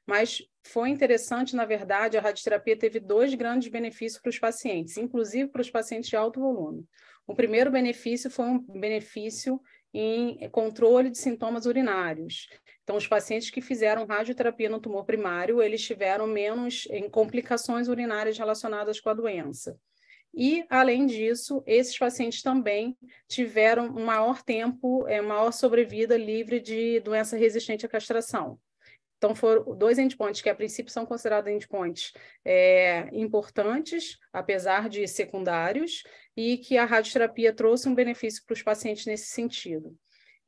Mas foi interessante, na verdade, a radioterapia teve 2 grandes benefícios para os pacientes, inclusive para os pacientes de alto volume. O primeiro benefício foi um benefício em controle de sintomas urinários. Então, os pacientes que fizeram radioterapia no tumor primário, eles tiveram menos complicações urinárias relacionadas com a doença. E, além disso, esses pacientes também tiveram um maior tempo, maior sobrevida livre de doença resistente à castração. Então, foram 2 endpoints que, a princípio, são considerados endpoints importantes, apesar de secundários, e que a radioterapia trouxe um benefício para os pacientes nesse sentido.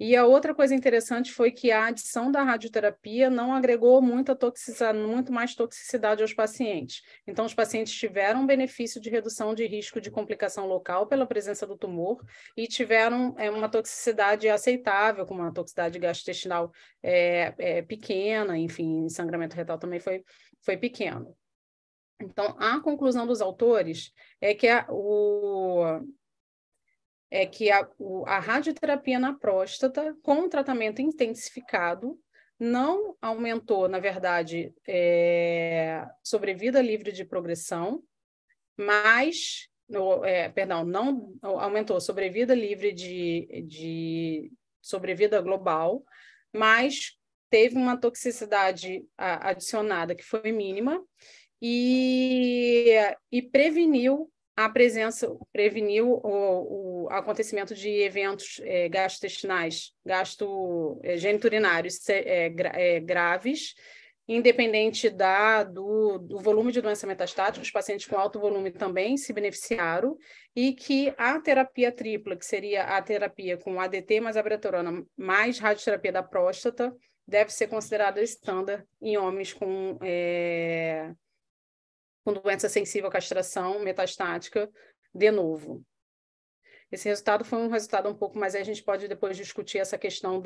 E a outra coisa interessante foi que a adição da radioterapia não agregou muito mais toxicidade aos pacientes. Então, os pacientes tiveram um benefício de redução de risco de complicação local pela presença do tumor e tiveram uma toxicidade aceitável, como uma toxicidade gastrointestinal pequena, enfim, sangramento retal também foi pequeno. Então, a conclusão dos autores é que a radioterapia na próstata, com tratamento intensificado, não aumentou, na verdade, sobrevida livre de progressão, mas, não aumentou sobrevida livre de sobrevida global, mas teve uma toxicidade adicionada que foi mínima e preveniu o acontecimento de eventos gastrointestinais, geniturinários graves, independente do volume de doença metastática. Os pacientes com alto volume também se beneficiaram, e que a terapia tripla, que seria a terapia com ADT mais abiraterona mais radioterapia da próstata, deve ser considerada estándar em homens com doença sensível à castração metastática de novo. Esse resultado foi um resultado um pouco, mas aí a gente pode depois discutir essa questão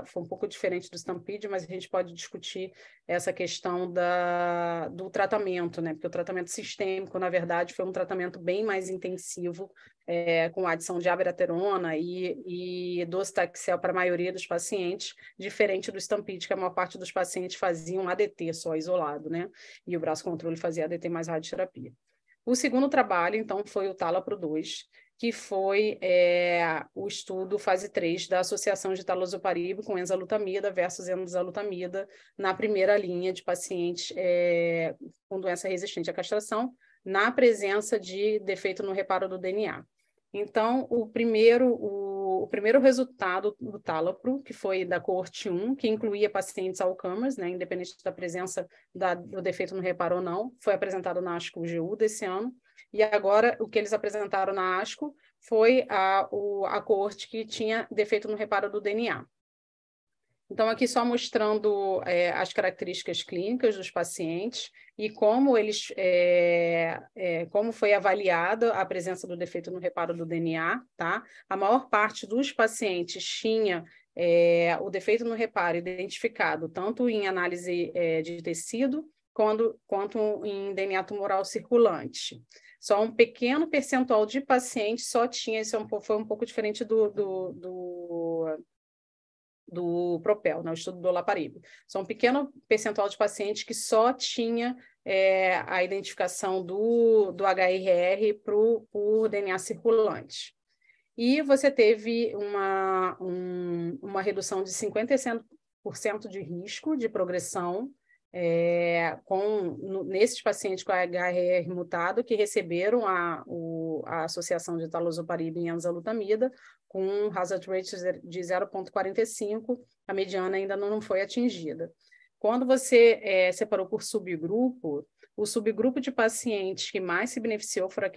foi um pouco diferente do Stampede, mas a gente pode discutir essa questão do tratamento, né? Porque o tratamento sistêmico, na verdade, foi um tratamento bem mais intensivo, com a adição de abiraterona e docetaxel para a maioria dos pacientes, diferente do Stampede, que a maior parte dos pacientes faziam ADT só isolado, né? E o braço controle fazia ADT mais radioterapia. O segundo trabalho, então, foi o TALAPRO-2, que foi o estudo fase 3 da associação de talazoparib com enzalutamida versus enzalutamida na primeira linha de pacientes com doença resistente à castração, na presença de defeito no reparo do DNA. Então, o primeiro resultado do TALAPRO, que foi da coorte 1, que incluía pacientes all-comers, né, independente da presença do defeito no reparo ou não, foi apresentado na ASCO-GU desse ano. E agora, o que eles apresentaram na ASCO foi a coorte que tinha defeito no reparo do DNA. Então, aqui só mostrando as características clínicas dos pacientes e como como foi avaliada a presença do defeito no reparo do DNA, tá? A maior parte dos pacientes tinha o defeito no reparo identificado tanto em análise de tecido quanto em DNA tumoral circulante. Só um pequeno percentual de pacientes só tinha, foi um pouco diferente do PROPEL, né, o estudo do olaparib. Só um pequeno percentual de pacientes que só tinha a identificação do HRR por DNA circulante. E você teve uma redução de 57% de risco de progressão nesses pacientes com HRR mutado que receberam a associação de talazoparib e enzalutamida, com um hazard ratio de 0,45, a mediana ainda não foi atingida. Quando você separou por subgrupo, o subgrupo de pacientes que mais se beneficiou foram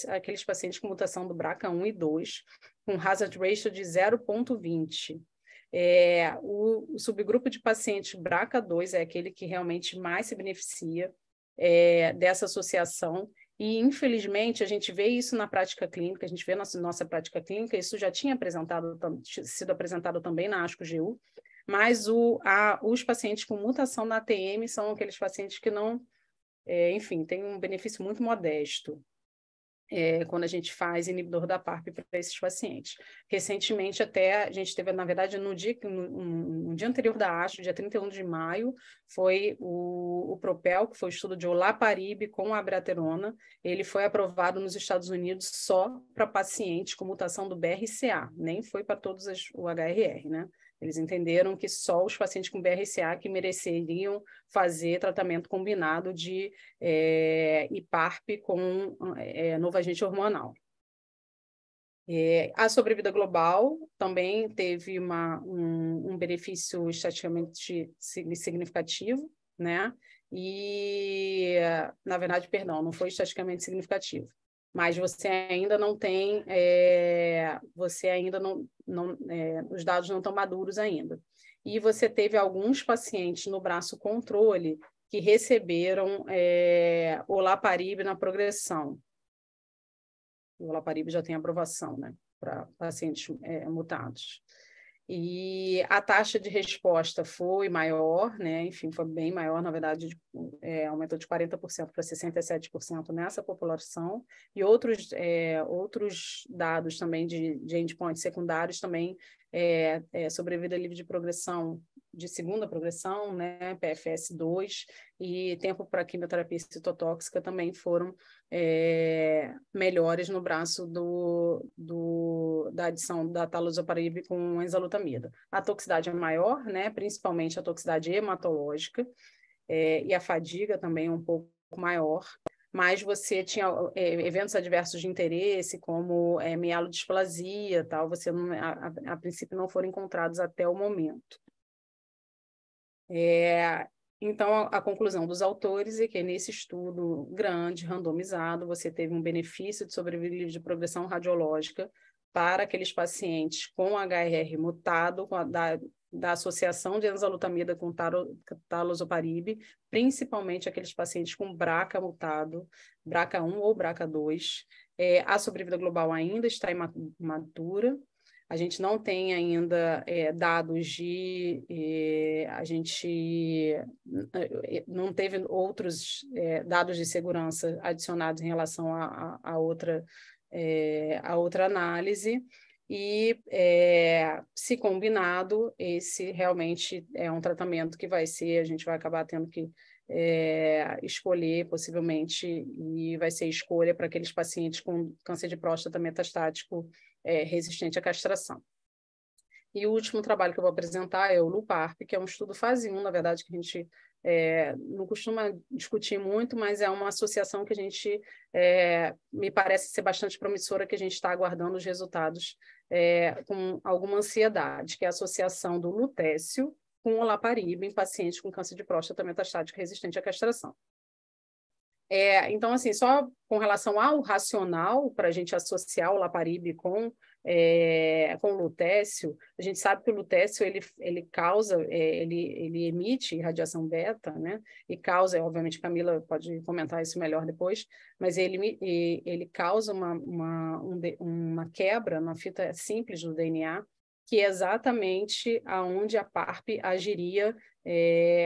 aqueles pacientes com mutação do BRCA1 e 2, com hazard ratio de 0,20. O subgrupo de pacientes BRCA2 é aquele que realmente mais se beneficia dessa associação, e infelizmente a gente vê isso na prática clínica, a gente vê na nossa prática clínica, isso já tinha sido apresentado também na ASCO-GU, mas os pacientes com mutação na ATM são aqueles pacientes que não, enfim, têm um benefício muito modesto. Quando a gente faz inibidor da PARP para esses pacientes. Recentemente, até, a gente teve, na verdade, no dia anterior da ASCO, dia 31 de maio, foi o PROPEL, que foi o estudo de olaparib com abiraterona. Ele foi aprovado nos Estados Unidos só para pacientes com mutação do BRCA, nem foi para todos o HRR, né? Eles entenderam que só os pacientes com BRCA que mereceriam fazer tratamento combinado de IPARP com novo agente hormonal. A sobrevida global também teve um benefício estatisticamente significativo, né? E, na verdade, perdão, não foi estatisticamente significativo, mas você ainda não tem, os dados não estão maduros ainda. E você teve alguns pacientes no braço controle que receberam olaparib na progressão. O olaparib já tem aprovação, né, para pacientes mutados. E a taxa de resposta foi maior, né? Enfim, foi bem maior, na verdade, aumentou de 40% para 67% nessa população, e outros dados também de endpoints secundários também, sobrevida livre de progressão, de segunda progressão, né? PFS2, e tempo para quimioterapia citotóxica também foram melhores no braço da adição da talazoparib com enzalutamida. A toxicidade é maior, né? Principalmente a toxicidade hematológica, e a fadiga também é um pouco maior, mas você tinha eventos adversos de interesse, como mielodisplasia, tal, você a princípio não foram encontrados até o momento. Então, a conclusão dos autores é que nesse estudo grande, randomizado, você teve um benefício de sobrevida livre de progressão radiológica para aqueles pacientes com HRR mutado, da associação de enzalutamida com talazoparib, principalmente aqueles pacientes com BRCA mutado, BRCA1 ou BRCA2. A sobrevida global ainda está imatura. A gente não tem ainda dados a gente não teve outros dados de segurança adicionados em relação a outra análise. E, se combinado, esse realmente é um tratamento que a gente vai acabar tendo que escolher, possivelmente, e vai ser escolha para aqueles pacientes com câncer de próstata metastático resistente à castração. E o último trabalho que eu vou apresentar é o LUPARP, que é um estudo fase 1, na verdade, que a gente não costuma discutir muito, mas é uma associação que a gente me parece ser bastante promissora, que a gente está aguardando os resultados com alguma ansiedade, que é a associação do lutécio com olaparib em pacientes com câncer de próstata metastático resistente à castração. Então, assim, só com relação ao racional, para a gente associar o olaparib com o lutécio, a gente sabe que o lutécio ele causa, ele emite radiação beta, né? E causa, obviamente, Camila pode comentar isso melhor depois, mas ele causa uma quebra na fita simples do DNA, que é exatamente aonde a PARP agiria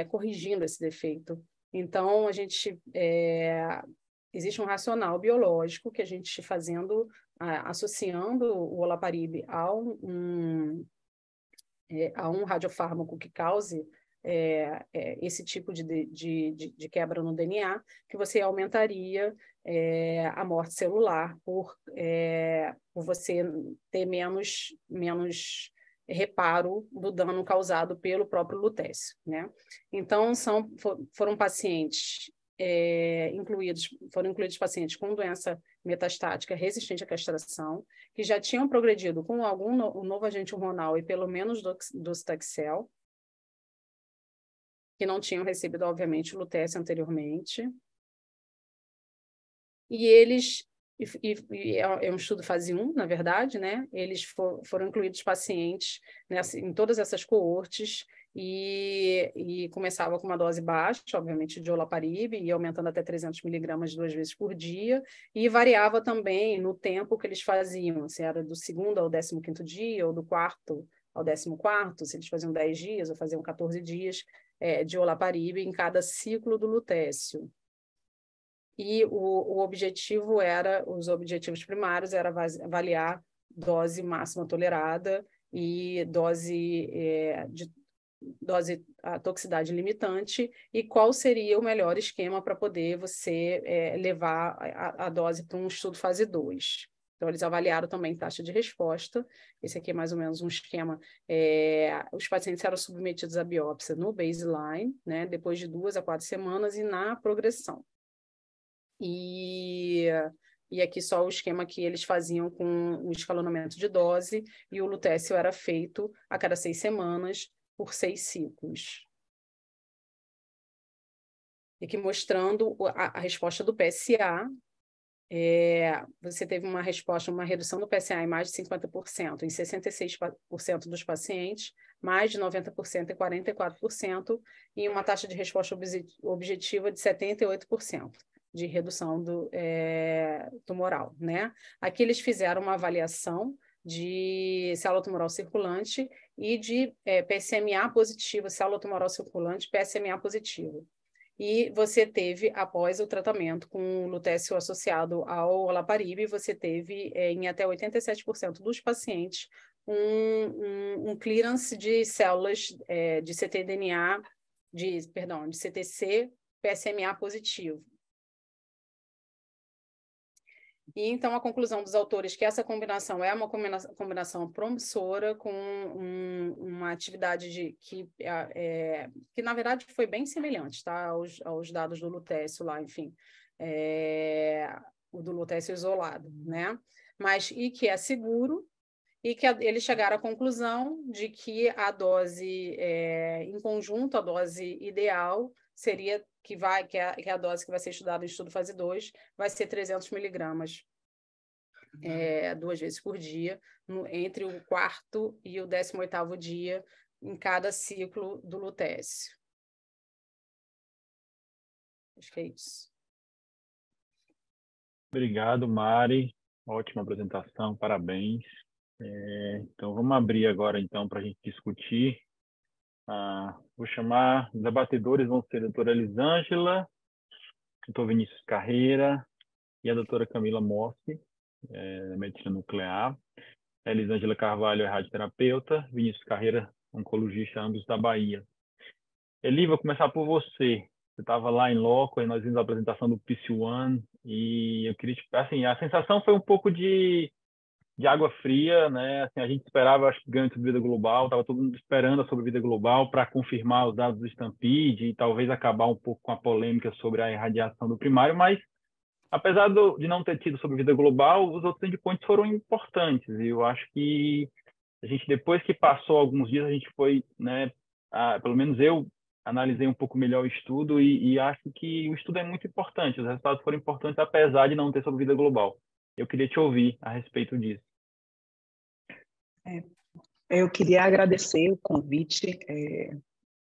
corrigindo esse defeito. Então, existe um racional biológico que a gente associando o olaparib a um radiofármaco que cause esse tipo de quebra no DNA, que você aumentaria a morte celular por você ter menos reparo do dano causado pelo próprio lutécio, né? Então, foram pacientes foram incluídos pacientes com doença metastática resistente à castração, que já tinham progredido com algum novo agente hormonal e pelo menos docetaxel, que não tinham recebido, obviamente, o lutécio anteriormente. E é um estudo fase 1, na verdade, né? Eles foram incluídos pacientes em todas essas coortes e começava com uma dose baixa, obviamente, de olaparib, e aumentando até 300 miligramas 2 vezes por dia, e variava também no tempo que eles faziam, se era do 2º ao 15º dia, ou do 4º ao 14º, se eles faziam 10 dias ou faziam 14 dias de olaparib em cada ciclo do lutécio. E os objetivos primários era avaliar dose máxima tolerada e a toxicidade limitante, e qual seria o melhor esquema para poder você levar a dose para um estudo fase 2. Então, eles avaliaram também taxa de resposta. Esse aqui é mais ou menos um esquema. Os pacientes eram submetidos à biópsia no baseline, né, depois de 2 a 4 semanas, e na progressão. E aqui só o esquema que eles faziam com o escalonamento de dose, e o lutécio era feito a cada 6 semanas, por 6 ciclos. E aqui mostrando a resposta do PSA. Você teve uma resposta, uma redução do PSA em mais de 50% em 66% dos pacientes, mais de 90% em 44%, e uma taxa de resposta objetiva de 78% de redução tumoral, né? Aqui eles fizeram uma avaliação de célula tumoral circulante e de PSMA positivo, célula tumoral circulante, PSMA positivo. E você teve, após o tratamento com o lutécio associado ao olaparib, você teve em até 87% dos pacientes um clearance de células de ctDNA, de CTC PSMA positivo. E então a conclusão dos autores é que essa combinação é uma combinação promissora com uma atividade que na verdade foi bem semelhante, tá, aos dados do lutécio lá, enfim, o do lutécio isolado, né? E que é seguro, e que eles chegaram à conclusão de que a dose, em conjunto, a dose ideal seria que é a dose que vai ser estudada no estudo fase 2, vai ser 300 miligramas 2 vezes por dia, entre o 4º e o 18º dia, em cada ciclo do lutécio. Acho que é isso. Obrigado, Mari. Ótima apresentação, parabéns. Então, vamos abrir agora, então, para a gente discutir. Vou chamar, os debatedores vão ser a doutora Elisângela, o doutor Vinícius Carreira e a doutora Camila Mossi, medicina nuclear. A Elisângela Carvalho é radioterapeuta, Vinícius Carreira, oncologista, ambos da Bahia. Eli, vou começar por você. Você estava lá em loco, e nós vimos a apresentação do PC1, e eu queria, assim, a sensação foi um pouco de água fria, né? Assim, a gente esperava, acho que, ganho de sobrevida global, estava todo mundo esperando a sobrevida global para confirmar os dados do Stampede e talvez acabar um pouco com a polêmica sobre a irradiação do primário, mas apesar de não ter tido sobrevida global, os outros endpoints foram importantes, e eu acho que a gente, depois que passou alguns dias, a gente foi, né, pelo menos eu analisei um pouco melhor o estudo e acho que o estudo é muito importante, os resultados foram importantes apesar de não ter sobrevida global. Eu queria te ouvir a respeito disso. Eu queria agradecer o convite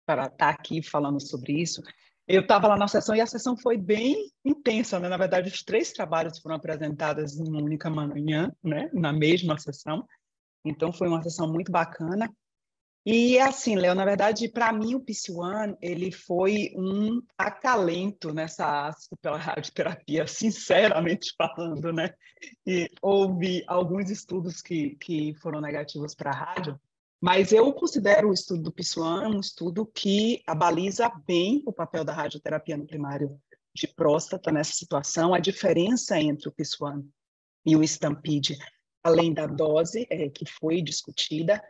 para estar aqui falando sobre isso. Eu estava lá na sessão e a sessão foi bem intensa, né? Na verdade, os 3 trabalhos foram apresentados em uma única manhã, né? Na mesma sessão. Então, foi uma sessão muito bacana. E assim, Léo, na verdade, para mim, o PC1, ele foi um acalento nessa ASCO pela radioterapia, sinceramente falando, né? E houve alguns estudos que foram negativos para a rádio, mas eu considero o estudo do PC1 um estudo que abaliza bem o papel da radioterapia no primário de próstata nessa situação, a diferença entre o PC1 e o Stampede, além da dose que foi discutida,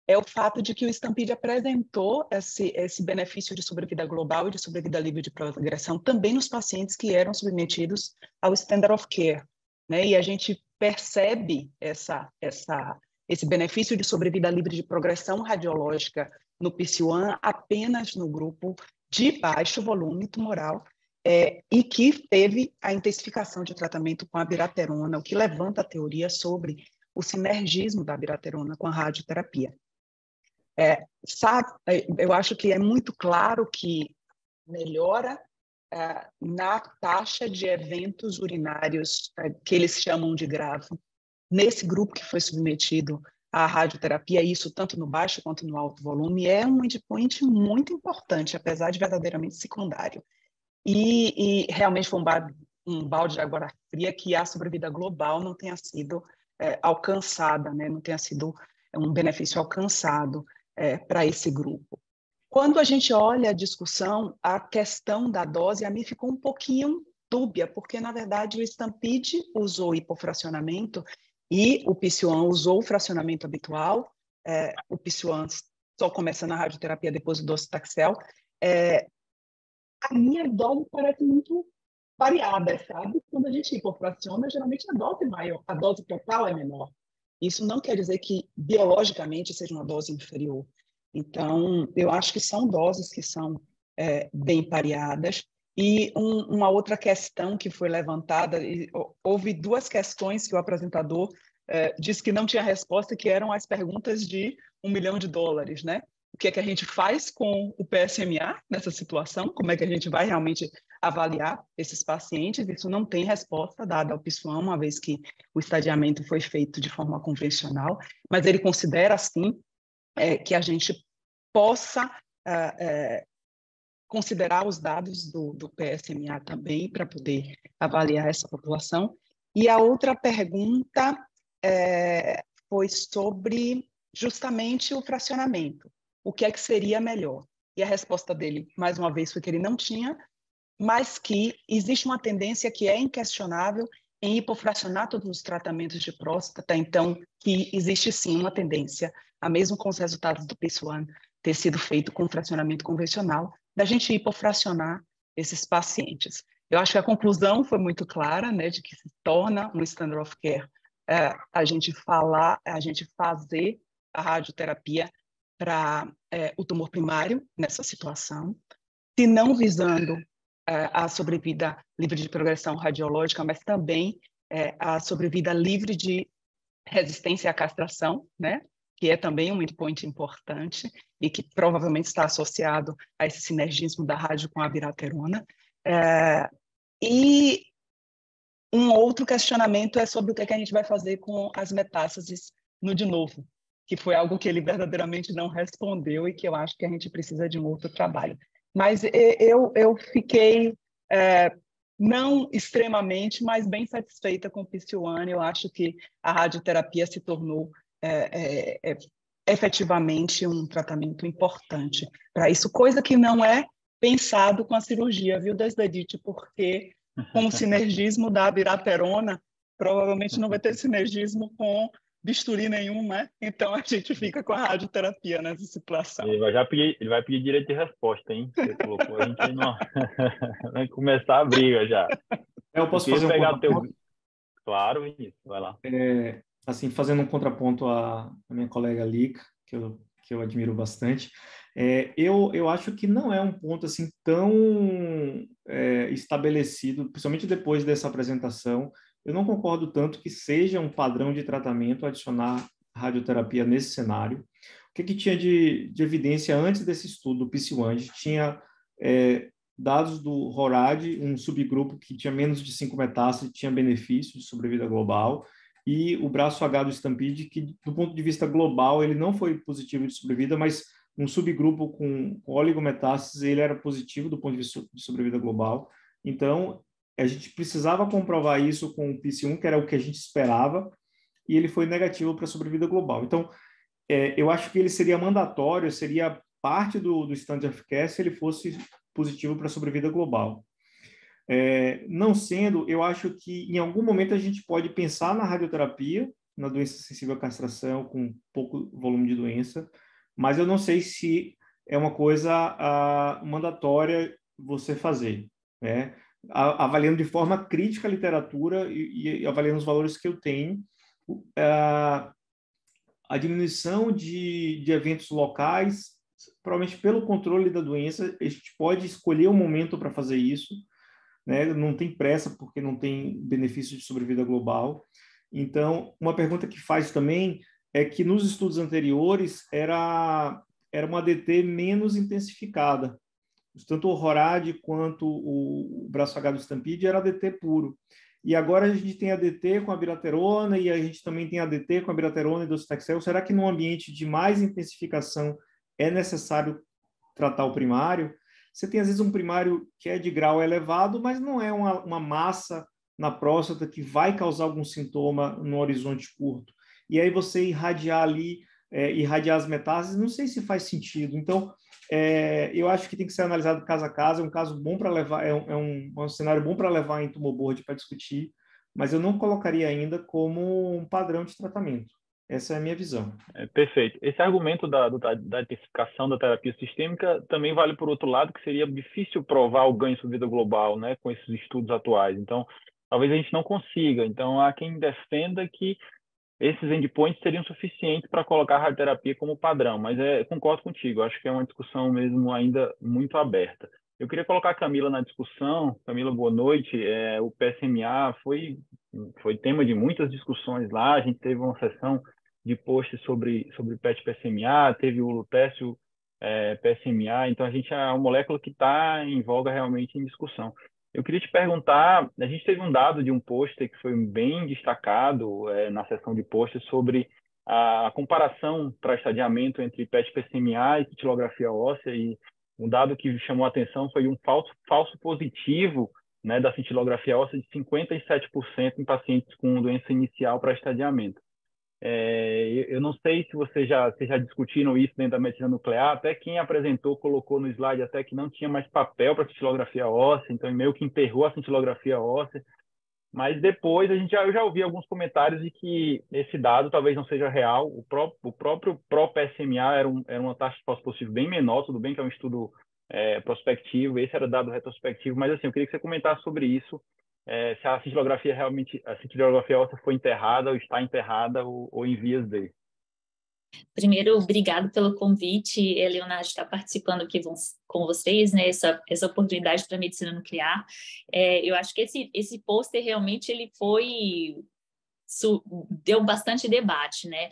é o fato de que o Stampede apresentou esse benefício de sobrevida global e de sobrevida livre de progressão também nos pacientes que eram submetidos ao standard of care, né? E a gente percebe esse benefício de sobrevida livre de progressão radiológica no PC1 apenas no grupo de baixo volume tumoral e que teve a intensificação de tratamento com a abiraterona, o que levanta a teoria sobre o sinergismo da abiraterona com a radioterapia. Eu acho que é muito claro que melhora na taxa de eventos urinários que eles chamam de grave nesse grupo que foi submetido à radioterapia, isso tanto no baixo quanto no alto volume, é um endpoint muito importante, apesar de verdadeiramente secundário. E realmente foi um balde de água fria que a sobrevida global não tenha sido alcançada, né? Não tenha sido um benefício alcançado para esse grupo. Quando a gente olha a discussão, a questão da dose, a mim ficou um pouquinho dúbia, porque, na verdade, o Stampede usou hipofracionamento e o PIS-1 usou o fracionamento habitual, o PIS-1 só começa na radioterapia depois do docetaxel, a minha dose parece muito variada, sabe? Quando a gente hipofraciona, geralmente a dose maior, a dose total é menor. Isso não quer dizer que biologicamente seja uma dose inferior. Então, eu acho que são doses que são bem pareadas. E uma outra questão que foi levantada, houve duas questões que o apresentador disse que não tinha resposta, que eram as perguntas de $1 milhão, né? O que é que a gente faz com o PSMA nessa situação? Como é que a gente vai realmente avaliar esses pacientes? Isso não tem resposta dada ao PIS-1, uma vez que o estadiamento foi feito de forma convencional, mas ele considera, sim, que a gente possa considerar os dados do PSMA também para poder avaliar essa população. E a outra pergunta foi sobre justamente o fracionamento. O que é que seria melhor? E a resposta dele, mais uma vez, foi que ele não tinha, mas que existe uma tendência que é inquestionável em hipofracionar todos os tratamentos de próstata, então que existe sim uma tendência, mesmo com os resultados do PIS-1 ter sido feito com fracionamento convencional, da gente hipofracionar esses pacientes. Eu acho que a conclusão foi muito clara, né, de que se torna um standard of care a gente fazer a radioterapia para o tumor primário nessa situação, se não visando a sobrevida livre de progressão radiológica, mas também a sobrevida livre de resistência à castração, né? Que é também um endpoint importante e que provavelmente está associado a esse sinergismo da rádio com a abiraterona. E um outro questionamento é sobre o que a gente vai fazer com as metástases no de novo, que foi algo que ele verdadeiramente não respondeu e que eu acho que a gente precisa de um outro trabalho. Mas eu fiquei não extremamente, mas bem satisfeita com o PIS-1. Eu acho que a radioterapia se tornou efetivamente um tratamento importante para isso, coisa que não é pensado com a cirurgia, viu, Desdedite? Porque com o sinergismo da abiraterona, provavelmente não vai ter sinergismo com bisturi nenhum, né? Então a gente fica com a radioterapia nessa situação. Ele vai pedir direito de resposta, hein? Você colocou, a gente não vai começar a briga já. Eu posso fazer um contraponto? Claro, Vinícius, vai lá. Assim, fazendo um contraponto à minha colega Lica, que eu admiro bastante, eu acho que não é um ponto assim tão estabelecido, principalmente depois dessa apresentação. Eu não concordo tanto que seja um padrão de tratamento adicionar radioterapia nesse cenário. O que tinha de evidência antes desse estudo do PIS-1? A gente tinha dados do RORAD, um subgrupo que tinha menos de 5 metástases, tinha benefício de sobrevida global, e o braço H do Stampede, que do ponto de vista global ele não foi positivo de sobrevida, mas um subgrupo com oligometástases ele era positivo do ponto de vista de sobrevida global. Então, a gente precisava comprovar isso com o PIS-1, que era o que a gente esperava, e ele foi negativo para a sobrevida global. Então, eu acho que ele seria mandatório, seria parte do standard of care se ele fosse positivo para a sobrevida global. Não sendo, eu acho que em algum momento a gente pode pensar na radioterapia, na doença sensível à castração, com pouco volume de doença, mas eu não sei se é uma coisa mandatória você fazer, né? Avaliando de forma crítica a literatura e avaliando os valores que eu tenho, a diminuição de eventos locais, provavelmente pelo controle da doença, a gente pode escolher um momento para fazer isso, né? Não tem pressa porque não tem benefício de sobrevida global. Então, uma pergunta que faz também é que nos estudos anteriores era uma ADT menos intensificada. Tanto o RORAD quanto o braço H do Stampede era ADT puro. E agora a gente tem ADT com a abiraterona e a gente também tem ADT com a abiraterona e docetaxel. Será que num ambiente de mais intensificação é necessário tratar o primário? Você tem, às vezes, um primário que é de grau elevado, mas não é uma massa na próstata que vai causar algum sintoma no horizonte curto. E aí você irradiar ali, irradiar as metástases, não sei se faz sentido. Então, eu acho que tem que ser analisado caso a caso. É um caso bom para levar, é um cenário bom para levar em tumor board para discutir, mas eu não colocaria ainda como um padrão de tratamento. Essa é a minha visão. Perfeito. Esse argumento da intensificação da terapia sistêmica também vale por outro lado, que seria difícil provar o ganho sobre vida global, né, com esses estudos atuais. Então, talvez a gente não consiga. Então, há quem defenda que esses endpoints seriam suficientes para colocar a radioterapia como padrão, mas concordo contigo, acho que é uma discussão mesmo ainda muito aberta. Eu queria colocar a Camila na discussão. Camila, boa noite. O PSMA foi tema de muitas discussões lá, a gente teve uma sessão de posts sobre PET-PSMA, teve o lutécio PSMA, então a gente é uma molécula que está em voga realmente em discussão. Eu queria te perguntar, a gente teve um dado de um pôster que foi bem destacado na sessão de pôster sobre a comparação para estadiamento entre PET-PSMA e cintilografia óssea, e um dado que chamou a atenção foi um falso positivo, né, da cintilografia óssea de 57% em pacientes com doença inicial para estadiamento. Eu não sei se vocês já discutiram isso dentro da medicina nuclear, até quem apresentou colocou no slide até que não tinha mais papel para cintilografia óssea, então meio que enterrou a cintilografia óssea, mas depois eu já ouvi alguns comentários de que esse dado talvez não seja real. O próprio ProPSMA era uma taxa de falso positivo bem menor, tudo bem que é um estudo prospectivo, esse era dado retrospectivo, mas assim, eu queria que você comentasse sobre isso, se a cintilografia óssea foi enterrada ou está enterrada ou em vias de. Primeiro, obrigado pelo convite, Leonardo, de estar participando aqui com vocês, né, essa oportunidade para a medicina nuclear. Eu acho que esse pôster realmente ele deu bastante debate, né?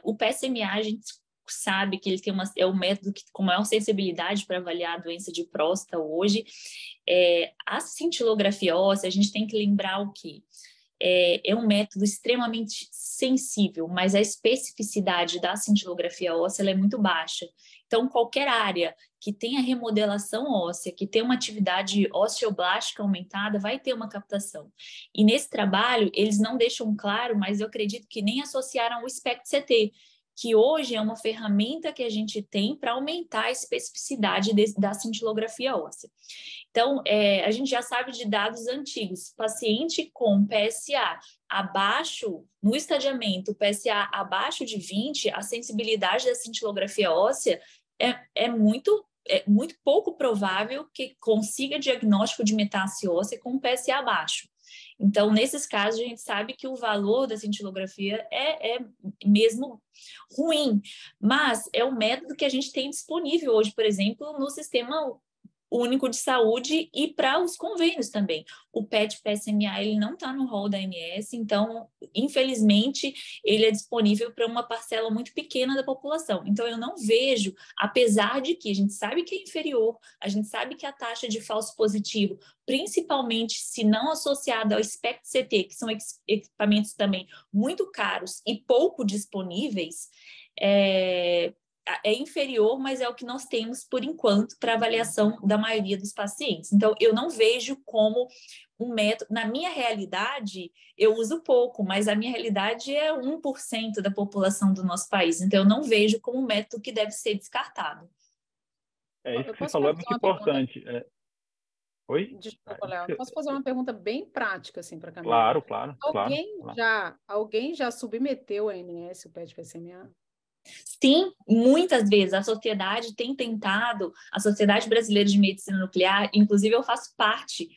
O PSMA, a gente sabe que ele é o método com maior sensibilidade para avaliar a doença de próstata hoje. A cintilografia óssea, a gente tem que lembrar o quê? É um método extremamente sensível, mas a especificidade da cintilografia óssea ela é muito baixa. Então, qualquer área que tenha remodelação óssea, que tenha uma atividade osteoblástica aumentada, vai ter uma captação. E nesse trabalho, eles não deixam claro, mas eu acredito que nem associaram o SPECT-CT, que hoje é uma ferramenta que a gente tem para aumentar a especificidade da cintilografia óssea. Então, a gente já sabe de dados antigos. Paciente com PSA abaixo, no estadiamento, PSA abaixo de 20, a sensibilidade da cintilografia óssea é muito pouco provável que consiga diagnóstico de metástase óssea com PSA abaixo. Então, nesses casos, a gente sabe que o valor da cintilografia é mesmo ruim, mas é um método que a gente tem disponível hoje, por exemplo, no Sistema Único de Saúde e para os convênios também. O PET-PSMA ele não está no rol da ANS, então, infelizmente, ele é disponível para uma parcela muito pequena da população. Então, eu não vejo, apesar de que a gente sabe que é inferior, a gente sabe que a taxa de falso positivo, principalmente se não associada ao SPECT-CT, que são equipamentos também muito caros e pouco disponíveis, é inferior, mas é o que nós temos por enquanto para avaliação da maioria dos pacientes. Então, eu não vejo como um método. Na minha realidade, eu uso pouco, mas a minha realidade é 1% da população do nosso país. Então, eu não vejo como um método que deve ser descartado. Isso que você falou é muito importante. Oi? Desculpa, Léo. Posso fazer uma pergunta bem prática assim, para a Camila? Claro. Alguém já submeteu a ANS, o PET-PSMA? Sim, muitas vezes a sociedade tem tentado, a Sociedade Brasileira de Medicina Nuclear, inclusive eu faço parte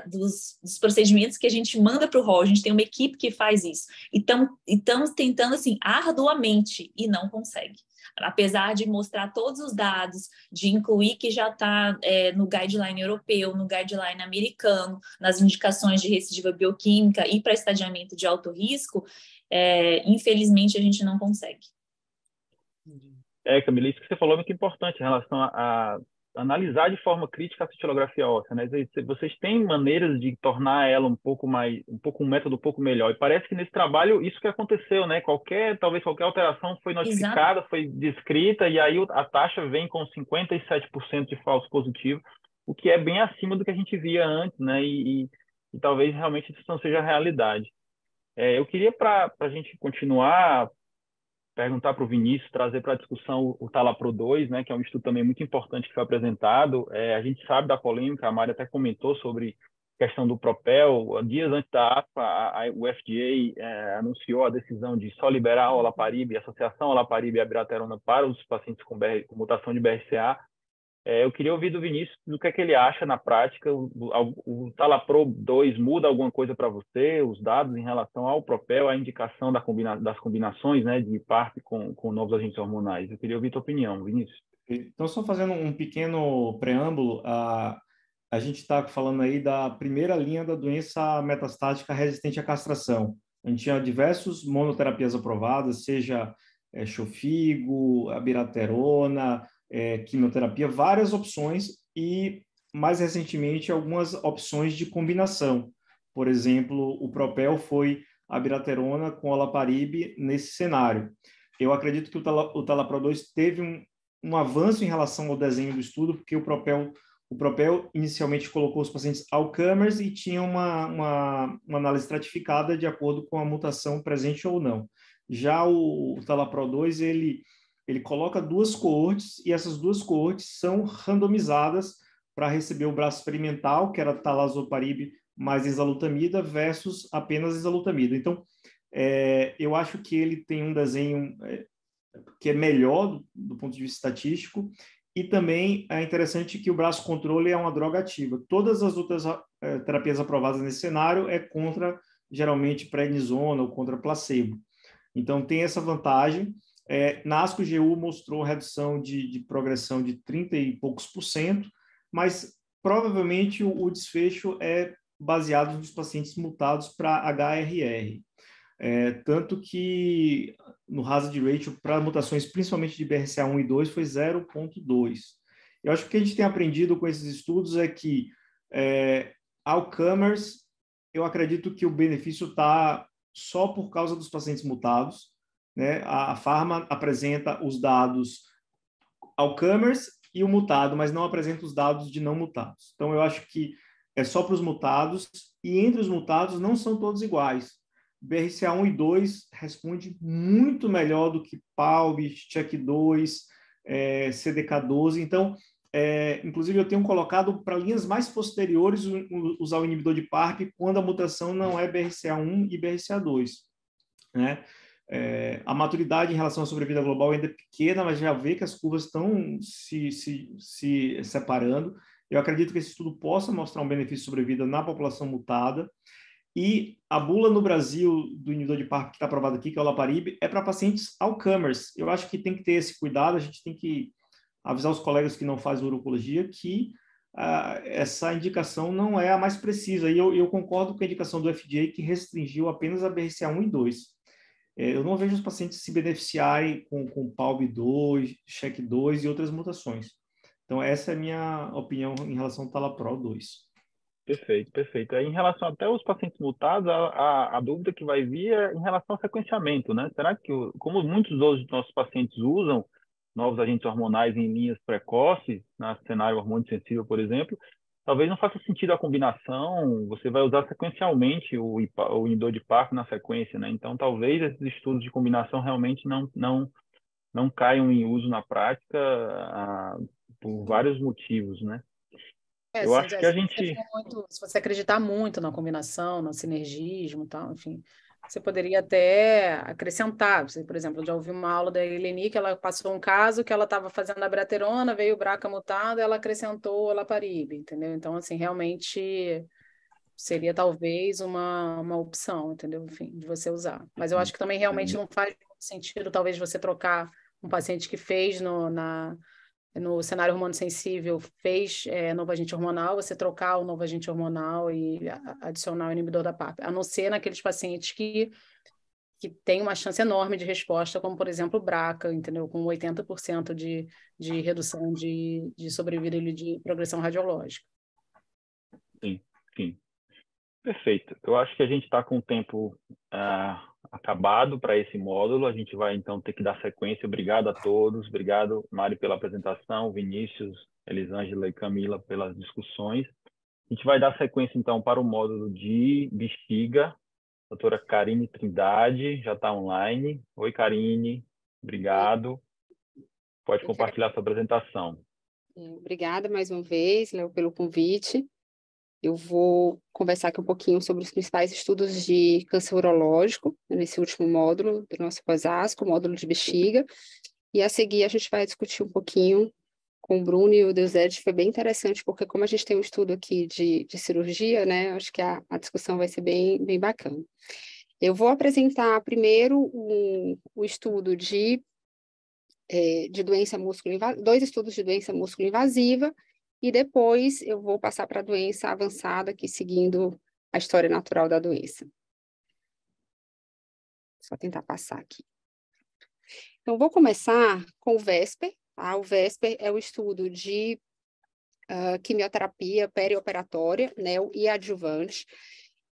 dos procedimentos que a gente manda para o rol, a gente tem uma equipe que faz isso, e estamos tentando assim, arduamente, e não consegue. Apesar de mostrar todos os dados, de incluir que já está no guideline europeu, no guideline americano, nas indicações de recidiva bioquímica e para estadiamento de alto risco, infelizmente a gente não consegue. Camila, isso que você falou é muito importante em relação a analisar de forma crítica a cintilografia óssea, né? Vocês têm maneiras de tornar ela um método um pouco melhor. E parece que nesse trabalho isso que aconteceu, né? Talvez qualquer alteração foi notificada, Exato. Foi descrita, e aí a taxa vem com 57% de falso positivo, o que é bem acima do que a gente via antes, né? E talvez realmente isso não seja a realidade. Eu queria, para a gente continuar, perguntar para o Vinícius, trazer para a discussão o Talapro 2, né, que é um estudo também muito importante que foi apresentado. A gente sabe da polêmica, a Mari até comentou sobre questão do Propel. Dias antes da ASPA, o FDA anunciou a decisão de só liberar a olaparib, a associação olaparib e abiraterona para os pacientes com mutação de BRCA. Eu queria ouvir do Vinícius o que é que ele acha na prática. O Talapro 2 muda alguma coisa para você? Os dados em relação ao Propel, a indicação das combinações, né, de PARP com novos agentes hormonais. Eu queria ouvir a tua opinião, Vinícius. Então, só fazendo um pequeno preâmbulo, a gente está falando aí da primeira linha da doença metastática resistente à castração. A gente tinha diversas monoterapias aprovadas, seja Xofigo, abiraterona, quimioterapia, várias opções e, mais recentemente, algumas opções de combinação. Por exemplo, o Propel foi abiraterona com olaparib nesse cenário. Eu acredito que o Talapro 2 teve um avanço em relação ao desenho do estudo, porque o Propel inicialmente colocou os pacientes all-comers e tinha uma análise estratificada de acordo com a mutação presente ou não. Já o Talapro 2, ele coloca duas coortes, e essas duas coortes são randomizadas para receber o braço experimental, que era talazoparib mais enzalutamida, versus apenas enzalutamida. Então, eu acho que ele tem um desenho que é melhor do ponto de vista estatístico, e também é interessante que o braço controle é uma droga ativa. Todas as outras terapias aprovadas nesse cenário é contra, geralmente, prednisona ou contra placebo. Então, tem essa vantagem. Na ASCO-GU mostrou redução de progressão de 30 e poucos %, mas provavelmente o desfecho é baseado nos pacientes mutados para HRR. Tanto que no hazard ratio para mutações principalmente de BRCA1 e 2 foi 0,2. Eu acho que o que a gente tem aprendido com esses estudos é que all-comers, eu acredito que o benefício está só por causa dos pacientes mutados, né? A Pharma apresenta os dados all-comers e o mutado, mas não apresenta os dados de não mutados. Então, eu acho que é só para os mutados, e entre os mutados não são todos iguais. BRCA1 e 2 responde muito melhor do que PALB, CHEK2, CDK12. Então, inclusive, eu tenho colocado para linhas mais posteriores usar o inibidor de PARP quando a mutação não é BRCA1 e BRCA2, né? A maturidade em relação à sobrevida global ainda é pequena, mas já vê que as curvas estão se separando. Eu acredito que esse estudo possa mostrar um benefício de sobrevida na população mutada. E a bula no Brasil do inibidor de PARP que está aprovado aqui, que é o olaparib, é para pacientes all-comers. Eu acho que tem que ter esse cuidado, a gente tem que avisar os colegas que não fazem urologia que essa indicação não é a mais precisa. E eu concordo com a indicação do FDA que restringiu apenas a BRCA1 e 2. Eu não vejo os pacientes se beneficiarem com PALB2, CHEK2 e outras mutações. Então, essa é a minha opinião em relação ao Talapro 2. Perfeito, perfeito. Em relação até aos pacientes mutados, a dúvida que vai vir é em relação ao sequenciamento, né? Será que, como muitos dos nossos pacientes usam novos agentes hormonais em linhas precoces, no cenário hormônio sensível, por exemplo, talvez não faça sentido a combinação, você vai usar sequencialmente o inibidor de PARP na sequência, né? Então, talvez esses estudos de combinação realmente não caiam em uso na prática por vários motivos, né? Eu Sim, acho que a gente... se você acreditar muito na combinação, no sinergismo e tal, enfim, você poderia até acrescentar. Você, por exemplo, já ouvi uma aula da Eleni que ela passou um caso que ela estava fazendo a abiraterona, veio o BRCA mutado, ela acrescentou o olaparib, entendeu? Então, assim, realmente seria talvez uma opção, entendeu? Enfim, de você usar. Mas eu acho que também realmente não faz sentido, talvez, você trocar um paciente que fez no cenário hormônio sensível, fez novo agente hormonal, você trocar o novo agente hormonal e adicionar o inibidor da PARP, a não ser naqueles pacientes que tem uma chance enorme de resposta, como, por exemplo, o BRCA, entendeu? Com 80% de redução de sobrevida e de progressão radiológica. Sim, sim. Perfeito. Eu acho que a gente está com o tempo acabado para esse módulo. A gente vai, então, ter que dar sequência. Obrigado a todos. Obrigado, Mari, pela apresentação, Vinícius, Elisângela e Camila pelas discussões. A gente vai dar sequência, então, para o módulo de bexiga. Doutora Karine Trindade já está online. Oi, Karine. Obrigado. Pode compartilhar sua apresentação. Obrigada mais uma vez, Léo, pelo convite. eu vou conversar aqui um pouquinho sobre os principais estudos de câncer urológico, nesse último módulo do nosso pós-ASCO, módulo de bexiga, e a seguir a gente vai discutir um pouquinho com o Bruno e o Deused. Foi bem interessante, porque como a gente tem um estudo aqui de cirurgia, né, acho que a discussão vai ser bem bacana. Eu vou apresentar primeiro o estudo de doença músculo-invasiva, 2 estudos de doença músculo-invasiva, e depois eu vou passar para a doença avançada, aqui seguindo a história natural da doença. Só tentar passar aqui. Então, vou começar com o VESPER. Tá? O VESPER é o estudo de quimioterapia perioperatória, né, e adjuvante.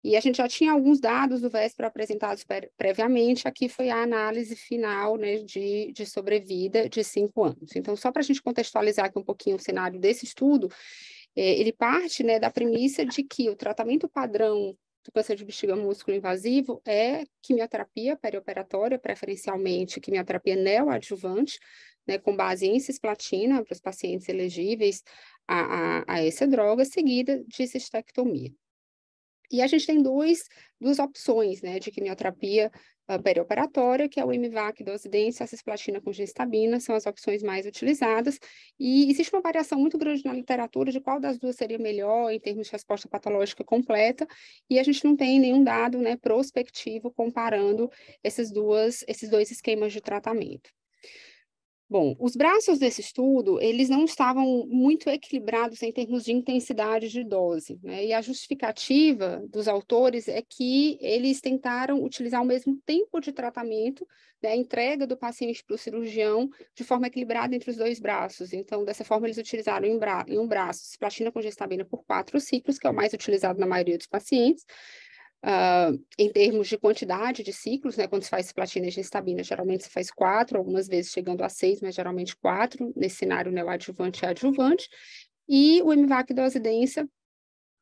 E a gente já tinha alguns dados do VESPER apresentados previamente. Aqui foi a análise final, né, de sobrevida de 5 anos. Então, só para a gente contextualizar aqui um pouquinho o cenário desse estudo, ele parte, né, da premissa de que o tratamento padrão do câncer de bexiga músculo invasivo é quimioterapia perioperatória, preferencialmente quimioterapia neoadjuvante, né, com base em cisplatina para os pacientes elegíveis a essa droga, seguida de cistectomia. E a gente tem duas opções, né, de quimioterapia perioperatória, que é o MVAC, dose-dense, a cisplatina com gemcitabina, são as opções mais utilizadas, e existe uma variação muito grande na literatura de qual das duas seria melhor em termos de resposta patológica completa, e a gente não tem nenhum dado, né, prospectivo comparando esses dois esquemas de tratamento. Bom, os braços desse estudo, eles não estavam muito equilibrados em termos de intensidade de dose, né? E a justificativa dos autores é que eles tentaram utilizar o mesmo tempo de tratamento, né, a entrega do paciente para o cirurgião de forma equilibrada entre os 2 braços. Então, dessa forma, eles utilizaram em um braço cisplatina com gemcitabina por 4 ciclos, que é o mais utilizado na maioria dos pacientes. Em termos de quantidade de ciclos, né, quando se faz cisplatina e gemcitabina, geralmente se faz 4, algumas vezes chegando a 6, mas geralmente 4, nesse cenário neoadjuvante e adjuvante, e o MVAC dose-densa,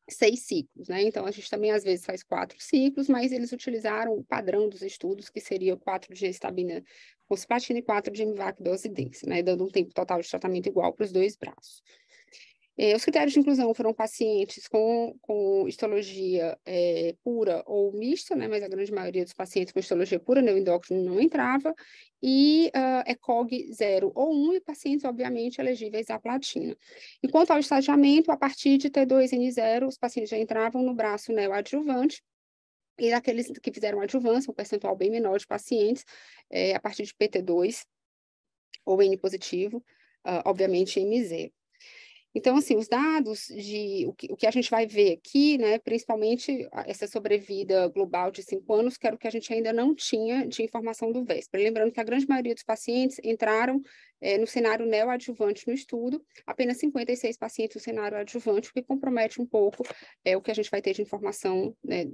6 ciclos, né, então a gente também às vezes faz 4 ciclos, mas eles utilizaram o padrão dos estudos, que seria 4 de gemcitabina com cisplatina e 4 de MVAC dose-densa, né, dando um tempo total de tratamento igual para os 2 braços. Os critérios de inclusão foram pacientes com histologia pura ou mista, né, mas a grande maioria dos pacientes com histologia pura, neuroendócrino, não entrava, e ECOG 0 ou 1, e pacientes, obviamente, elegíveis à platina. Enquanto ao estadiamento, a partir de T2N0, os pacientes já entravam no braço neoadjuvante, e daqueles que fizeram adjuvância, um percentual bem menor de pacientes, a partir de PT2 ou N positivo, obviamente M0. Então, assim, os dados o que a gente vai ver aqui, né, principalmente essa sobrevida global de 5 anos, que era o que a gente ainda não tinha de informação do VESPER. Lembrando que a grande maioria dos pacientes entraram no cenário neoadjuvante no estudo, apenas 56 pacientes no cenário adjuvante, o que compromete um pouco o que a gente vai ter de informação, né,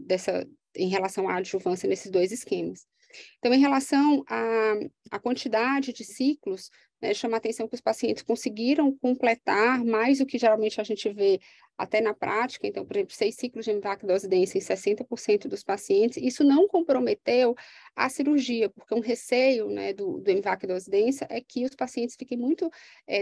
em relação à adjuvância nesses 2 esquemas. Então, em relação à quantidade de ciclos, né, chama a atenção que os pacientes conseguiram completar mais do que geralmente a gente vê até na prática. Então, por exemplo, 6 ciclos de MVAC dose-densa em 60% dos pacientes. Isso não comprometeu a cirurgia, porque um receio, né, do MVAC dose-densa é que os pacientes fiquem muito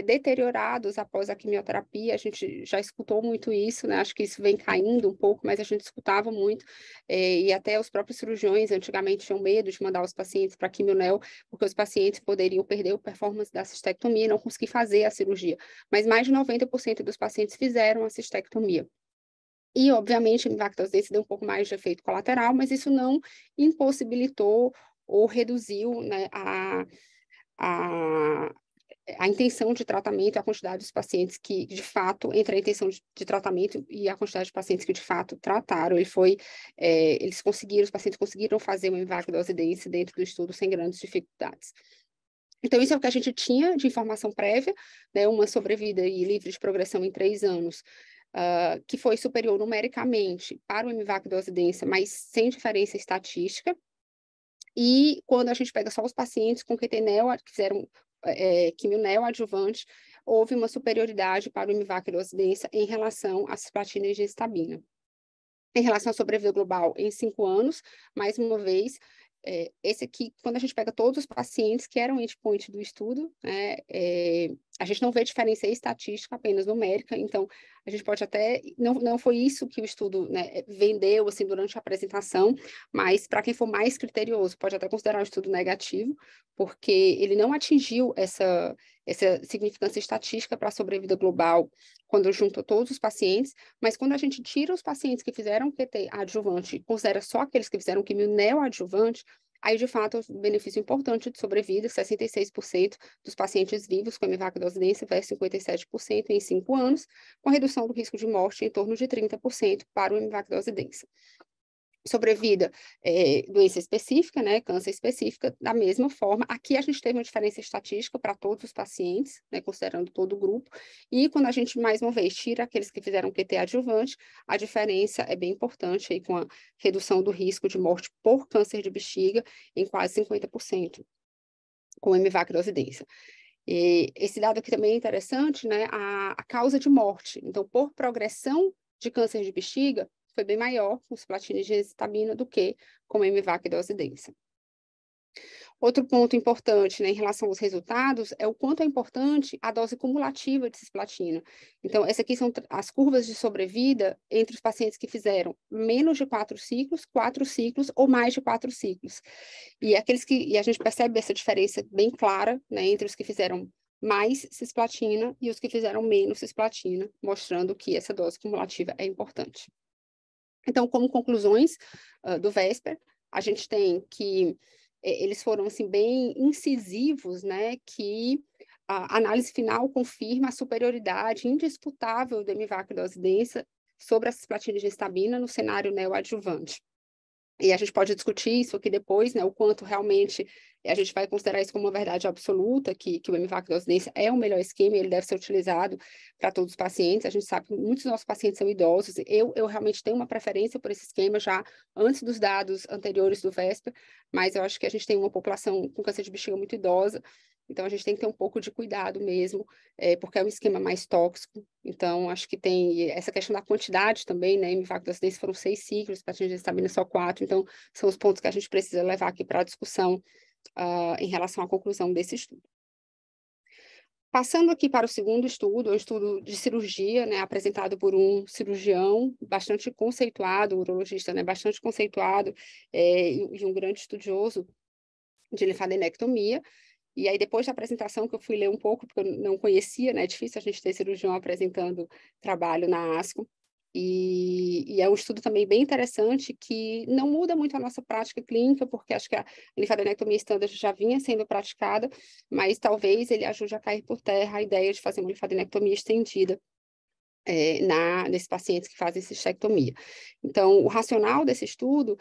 deteriorados após a quimioterapia. A gente já escutou muito isso, né? Acho que isso vem caindo um pouco, mas a gente escutava muito, e até os próprios cirurgiões antigamente tinham medo de mandar os pacientes para quimionel, porque os pacientes poderiam perder a performance da cistectomia e não conseguir fazer a cirurgia. Mas mais de 90% dos pacientes fizeram a cistectomia. E, obviamente, a MVAC dose-densa deu um pouco mais de efeito colateral, mas isso não impossibilitou ou reduziu, né, a intenção de tratamento e a quantidade dos pacientes que, de fato, entre a intenção de tratamento e a quantidade de pacientes que, de fato, trataram. Os pacientes conseguiram fazer uma MVAC dose-densa dentro do estudo sem grandes dificuldades. Então, isso é o que a gente tinha de informação prévia, né, uma sobrevida e livre de progressão em 3 anos, que foi superior numericamente para o MVAC dose-densa, mas sem diferença estatística. E quando a gente pega só os pacientes com QT-neo, que fizeram quimio neoadjuvante, houve uma superioridade para o MVAC dose-densa em relação à cisplatina e gemcitabina. Em relação à sobrevida global em 5 anos, mais uma vez, esse aqui, quando a gente pega todos os pacientes que eram endpoint do estudo, né, A gente não vê diferença estatística, apenas numérica, então a gente pode até... Não foi isso que o estudo, né, vendeu assim, durante a apresentação, mas para quem for mais criterioso, pode até considerar o estudo negativo, porque ele não atingiu essa significância estatística para a sobrevida global quando junta todos os pacientes, mas quando a gente tira os pacientes que fizeram QT adjuvante e considera só aqueles que fizeram quimio neoadjuvante, aí, de fato, o benefício importante de sobrevida, 66% dos pacientes vivos com MVAC dose-densa versus 57% em 5 anos, com redução do risco de morte em torno de 30% para o MVAC dose-densa. Sobrevida, doença específica, né, câncer específica, da mesma forma. Aqui a gente teve uma diferença estatística para todos os pacientes, né, considerando todo o grupo, e quando a gente, mais uma vez, tira aqueles que fizeram QT adjuvante, a diferença é bem importante, aí, com a redução do risco de morte por câncer de bexiga em quase 50%, com MVAC dose-densa. E esse dado aqui também é interessante, né, a causa de morte. Então, por progressão de câncer de bexiga, foi bem maior com cisplatina e gencitabina do que com MVAC dose-densa. Outro ponto importante, né, em relação aos resultados é o quanto é importante a dose cumulativa de cisplatina. Então, essas aqui são as curvas de sobrevida entre os pacientes que fizeram menos de 4 ciclos ou mais de 4 ciclos. E a gente percebe essa diferença bem clara, né, entre os que fizeram mais cisplatina e os que fizeram menos cisplatina, mostrando que essa dose cumulativa é importante. Então, como conclusões do VESPER, a gente tem que eles foram assim, bem incisivos, né, que a análise final confirma a superioridade indisputável do MVAC dose-densa sobre a cisplatina e gencitabina no cenário neoadjuvante. E a gente pode discutir isso aqui depois, né, o quanto realmente a gente vai considerar isso como uma verdade absoluta, que o MVAC dose-densa é o melhor esquema e ele deve ser utilizado para todos os pacientes. A gente sabe que muitos dos nossos pacientes são idosos. Eu realmente tenho uma preferência por esse esquema já antes dos dados anteriores do VESPER, mas eu acho que a gente tem uma população com câncer de bexiga muito idosa, então a gente tem que ter um pouco de cuidado mesmo, porque é um esquema mais tóxico. Então, acho que tem essa questão da quantidade também, né? MVAC dose-densa foram 6 ciclos, para a gencitabina só 4, então são os pontos que a gente precisa levar aqui para a discussão em relação à conclusão desse estudo. Passando aqui para o segundo estudo, é um estudo de cirurgia, né, apresentado por um cirurgião bastante conceituado, urologista, né, bastante conceituado, e um grande estudioso de linfadenectomia. E aí, depois da apresentação, que eu fui ler um pouco, porque eu não conhecia, né? É difícil a gente ter cirurgião apresentando trabalho na ASCO. E é um estudo também bem interessante, que não muda muito a nossa prática clínica, porque acho que a linfadenectomia standard já vinha sendo praticada, mas talvez ele ajude a cair por terra a ideia de fazer uma linfadenectomia estendida nesses pacientes que fazem cistectomia. Então, o racional desse estudo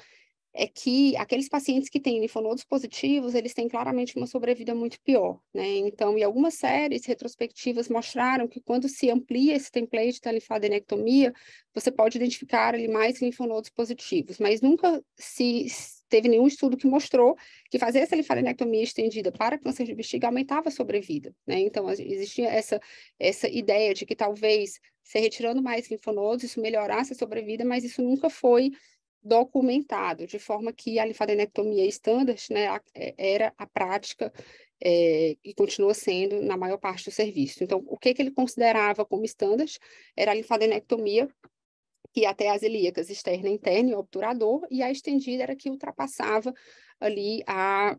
é que aqueles pacientes que têm linfonodos positivos, eles têm claramente uma sobrevida muito pior, né? Então, em algumas séries retrospectivas mostraram que quando se amplia esse template da linfadenectomia, você pode identificar ali mais linfonodos positivos, mas nunca se teve nenhum estudo que mostrou que fazer essa linfadenectomia estendida para câncer de bexiga aumentava a sobrevida, né? Então, existia essa ideia de que talvez, se retirando mais linfonodos, isso melhorasse a sobrevida, mas isso nunca foi documentado, de forma que a linfadenectomia standard, né, era a prática e continua sendo na maior parte do serviço. Então, o que ele considerava como standard era a linfadenectomia que ia até as ilíacas externa, interna e obturador, e a estendida era que ultrapassava ali a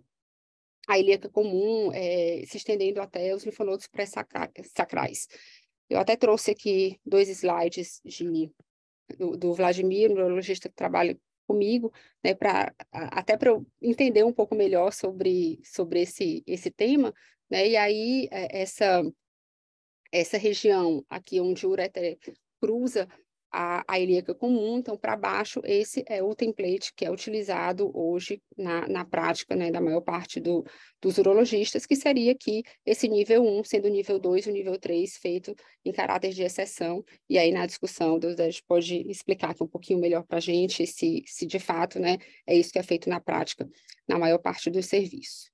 ilíaca comum, se estendendo até os linfonodos pré-sacrais. Eu até trouxe aqui 2 slides do Vladimir, um neurologista que trabalha comigo, né, até para eu entender um pouco melhor sobre esse tema, né, e aí essa região aqui onde o ureter cruza a ilíaca comum, então para baixo, esse é o template que é utilizado hoje na prática, né, da maior parte dos urologistas, que seria aqui esse nível 1, sendo o nível 2 e o nível 3 feito em caráter de exceção, e aí na discussão a gente pode explicar aqui um pouquinho melhor para a gente se de fato, né, é isso que é feito na prática na maior parte dos serviços.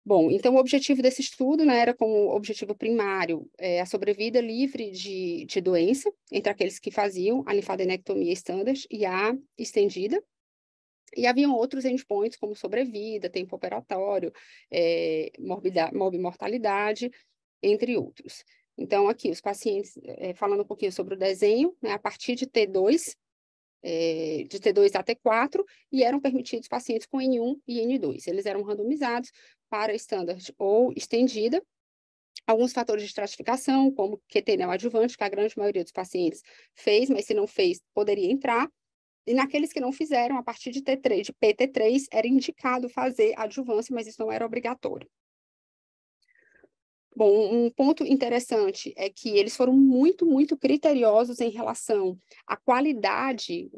Bom, então o objetivo desse estudo, né, era como objetivo primário a sobrevida livre de doença entre aqueles que faziam a linfadenectomia standard e a estendida. E haviam outros endpoints, como sobrevida, tempo operatório, morbimortalidade, entre outros. Então, aqui, os pacientes, falando um pouquinho sobre o desenho, né, a partir de T2, de T2 a T4, e eram permitidos pacientes com N1 e N2. Eles eram randomizados para standard ou estendida. Alguns fatores de estratificação, como QT neoadjuvante, que a grande maioria dos pacientes fez, mas se não fez, poderia entrar. E naqueles que não fizeram, a partir de T3, de PT3, era indicado fazer adjuvância, mas isso não era obrigatório. Bom, um ponto interessante é que eles foram muito, muito criteriosos em relação à qualidade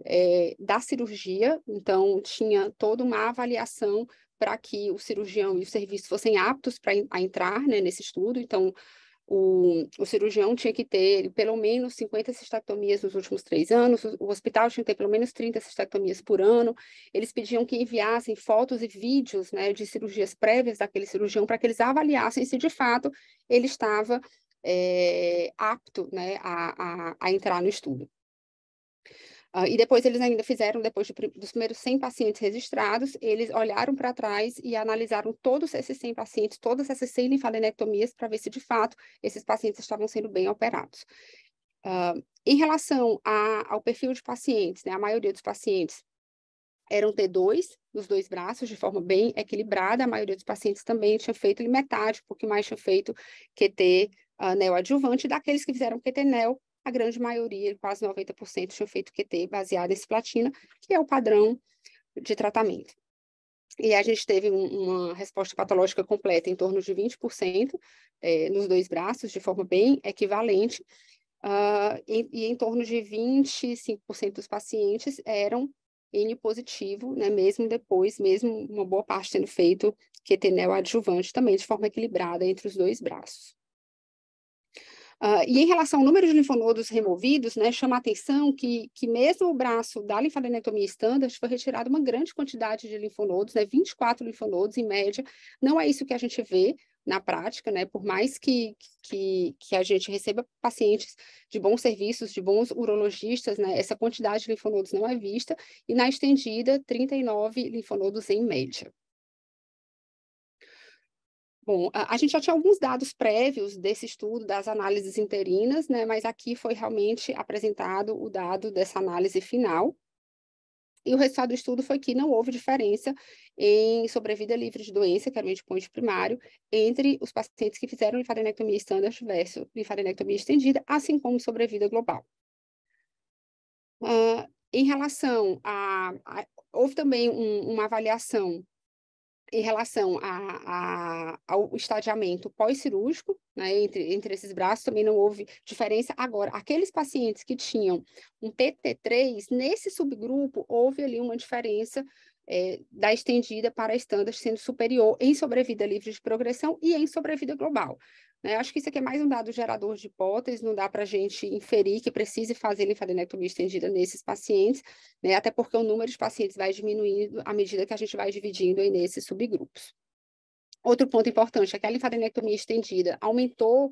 da cirurgia, então tinha toda uma avaliação para que o cirurgião e o serviço fossem aptos a entrar, né, nesse estudo. Então, o cirurgião tinha que ter pelo menos 50 cistectomias nos últimos 3 anos, o hospital tinha que ter pelo menos 30 cistectomias por ano. Eles pediam que enviassem fotos e vídeos, né, de cirurgias prévias daquele cirurgião para que eles avaliassem se de fato ele estava apto, né, a entrar no estudo. E depois eles ainda fizeram, depois dos primeiros 100 pacientes registrados, eles olharam para trás e analisaram todos esses 100 pacientes, todas essas 100 linfadenectomias, para ver se, de fato, esses pacientes estavam sendo bem operados. Em relação ao perfil de pacientes, né, a maioria dos pacientes eram T2 nos 2 braços, de forma bem equilibrada. A maioria dos pacientes também tinha feito metade, um pouquinho mais tinha feito QT neoadjuvante. Daqueles que fizeram QT neo, a grande maioria, quase 90%, tinham feito QT baseado em cisplatina, que é o padrão de tratamento. E a gente teve uma resposta patológica completa em torno de 20% nos 2 braços, de forma bem equivalente, e em torno de 25% dos pacientes eram N positivo, né, mesmo uma boa parte tendo feito QT neoadjuvante também, de forma equilibrada entre os 2 braços. E em relação ao número de linfonodos removidos, né, chama a atenção que mesmo o braço da linfadenectomia standard foi retirado uma grande quantidade de linfonodos, né, 24 linfonodos em média. Não é isso que a gente vê na prática, né, por mais que a gente receba pacientes de bons serviços, de bons urologistas, né, essa quantidade de linfonodos não é vista, e na estendida, 39 linfonodos em média. Bom, a gente já tinha alguns dados prévios desse estudo, das análises interinas, né, mas aqui foi realmente apresentado o dado dessa análise final. E o resultado do estudo foi que não houve diferença em sobrevida livre de doença, que era o endpoint primário, entre os pacientes que fizeram linfadenectomia standard versus linfadenectomia estendida, assim como sobrevida global. Em relação houve também uma avaliação em relação ao estadiamento pós-cirúrgico, né, entre esses braços, também não houve diferença. Agora, aqueles pacientes que tinham um PT3, nesse subgrupo, houve ali uma diferença da estendida para a standard sendo superior em sobrevida livre de progressão e em sobrevida global. Né? Acho que isso aqui é mais um dado gerador de hipótese, não dá para a gente inferir que precise fazer linfadenectomia estendida nesses pacientes, né? Até porque o número de pacientes vai diminuindo à medida que a gente vai dividindo aí nesses subgrupos. Outro ponto importante é que a linfadenectomia estendida aumentou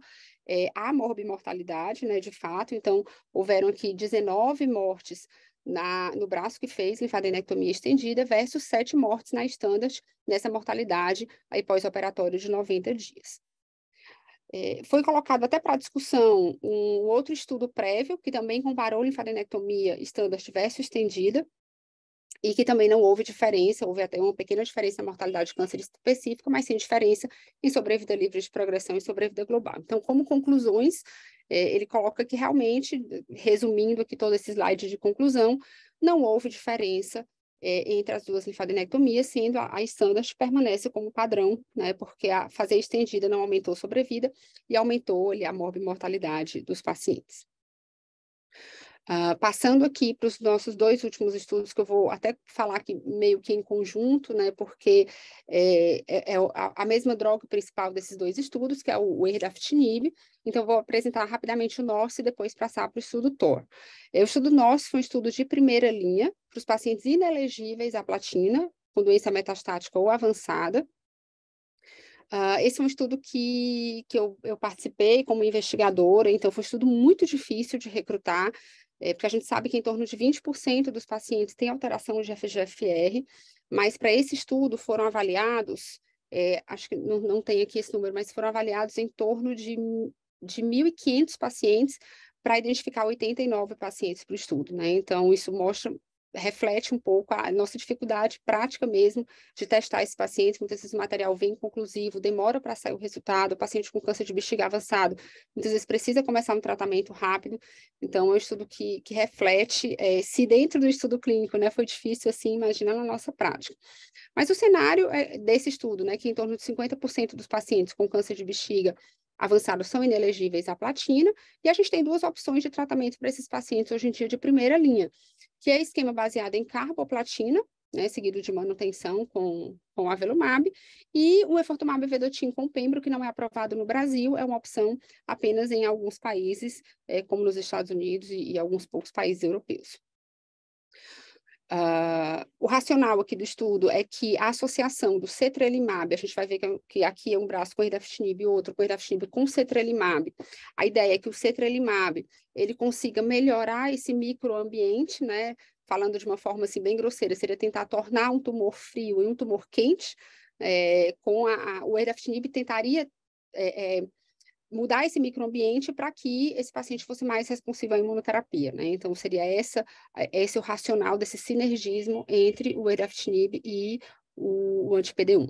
a morbimortalidade, né, de fato. Então, houveram aqui 19 mortes no braço que fez linfadenectomia estendida versus 7 mortes na standard, nessa mortalidade aí pós-operatório de 90 dias. Foi colocado até para discussão um outro estudo prévio, que também comparou linfadenectomia standard versus estendida, e que também não houve diferença, houve até uma pequena diferença na mortalidade de câncer específica, mas sim diferença em sobrevida livre de progressão e sobrevida global. Então, como conclusões, ele coloca que realmente, resumindo aqui todo esse slide de conclusão, não houve diferença entre as duas linfadenectomias, sendo a standard permanece como padrão, né, porque a fazer estendida não aumentou sobrevida e aumentou ali, a morbimortalidade dos pacientes. Passando aqui para os nossos 2 últimos estudos, que eu vou até falar aqui meio que em conjunto, né, porque é a mesma droga principal desses 2 estudos, que é o erdafitinib. Então, eu vou apresentar rapidamente o NORSE e depois passar para o estudo THOR. O estudo NORSE foi um estudo de primeira linha para os pacientes inelegíveis à platina, com doença metastática ou avançada. Esse é um estudo que eu participei como investigadora, então foi um estudo muito difícil de recrutar, porque a gente sabe que em torno de 20% dos pacientes têm alteração de FGFR, mas para esse estudo foram avaliados acho que não tem aqui esse número, mas foram avaliados em torno de 1.500 pacientes para identificar 89 pacientes para o estudo, né? Então, isso reflete um pouco a nossa dificuldade prática mesmo de testar esses pacientes. Muitas vezes o material vem inconclusivo, demora para sair o resultado, o paciente com câncer de bexiga avançado, muitas vezes precisa começar um tratamento rápido. Então, é um estudo que reflete, se dentro do estudo clínico, né, foi difícil, assim, imagina na nossa prática. Mas o cenário desse estudo, né, que em torno de 50% dos pacientes com câncer de bexiga avançados são inelegíveis à platina, e a gente tem duas opções de tratamento para esses pacientes hoje em dia de primeira linha, que é esquema baseado em carboplatina, né, seguido de manutenção com avelumab, e o efortumab vedotin com pembro, que não é aprovado no Brasil, é uma opção apenas em alguns países, como nos Estados Unidos e alguns poucos países europeus. O racional aqui do estudo é que a associação do cetralimab, a gente vai ver que aqui é um braço com erdafitinib e outro com erdafitinib com cetralimab. A ideia é que o cetralimab ele consiga melhorar esse microambiente, né? Falando de uma forma assim bem grosseira, seria tentar tornar um tumor frio e um tumor quente. O erdafitinib tentaria mudar esse microambiente para que esse paciente fosse mais responsivo à imunoterapia, né? Então, seria esse o racional desse sinergismo entre o erdafitinib e o anti-PD-1.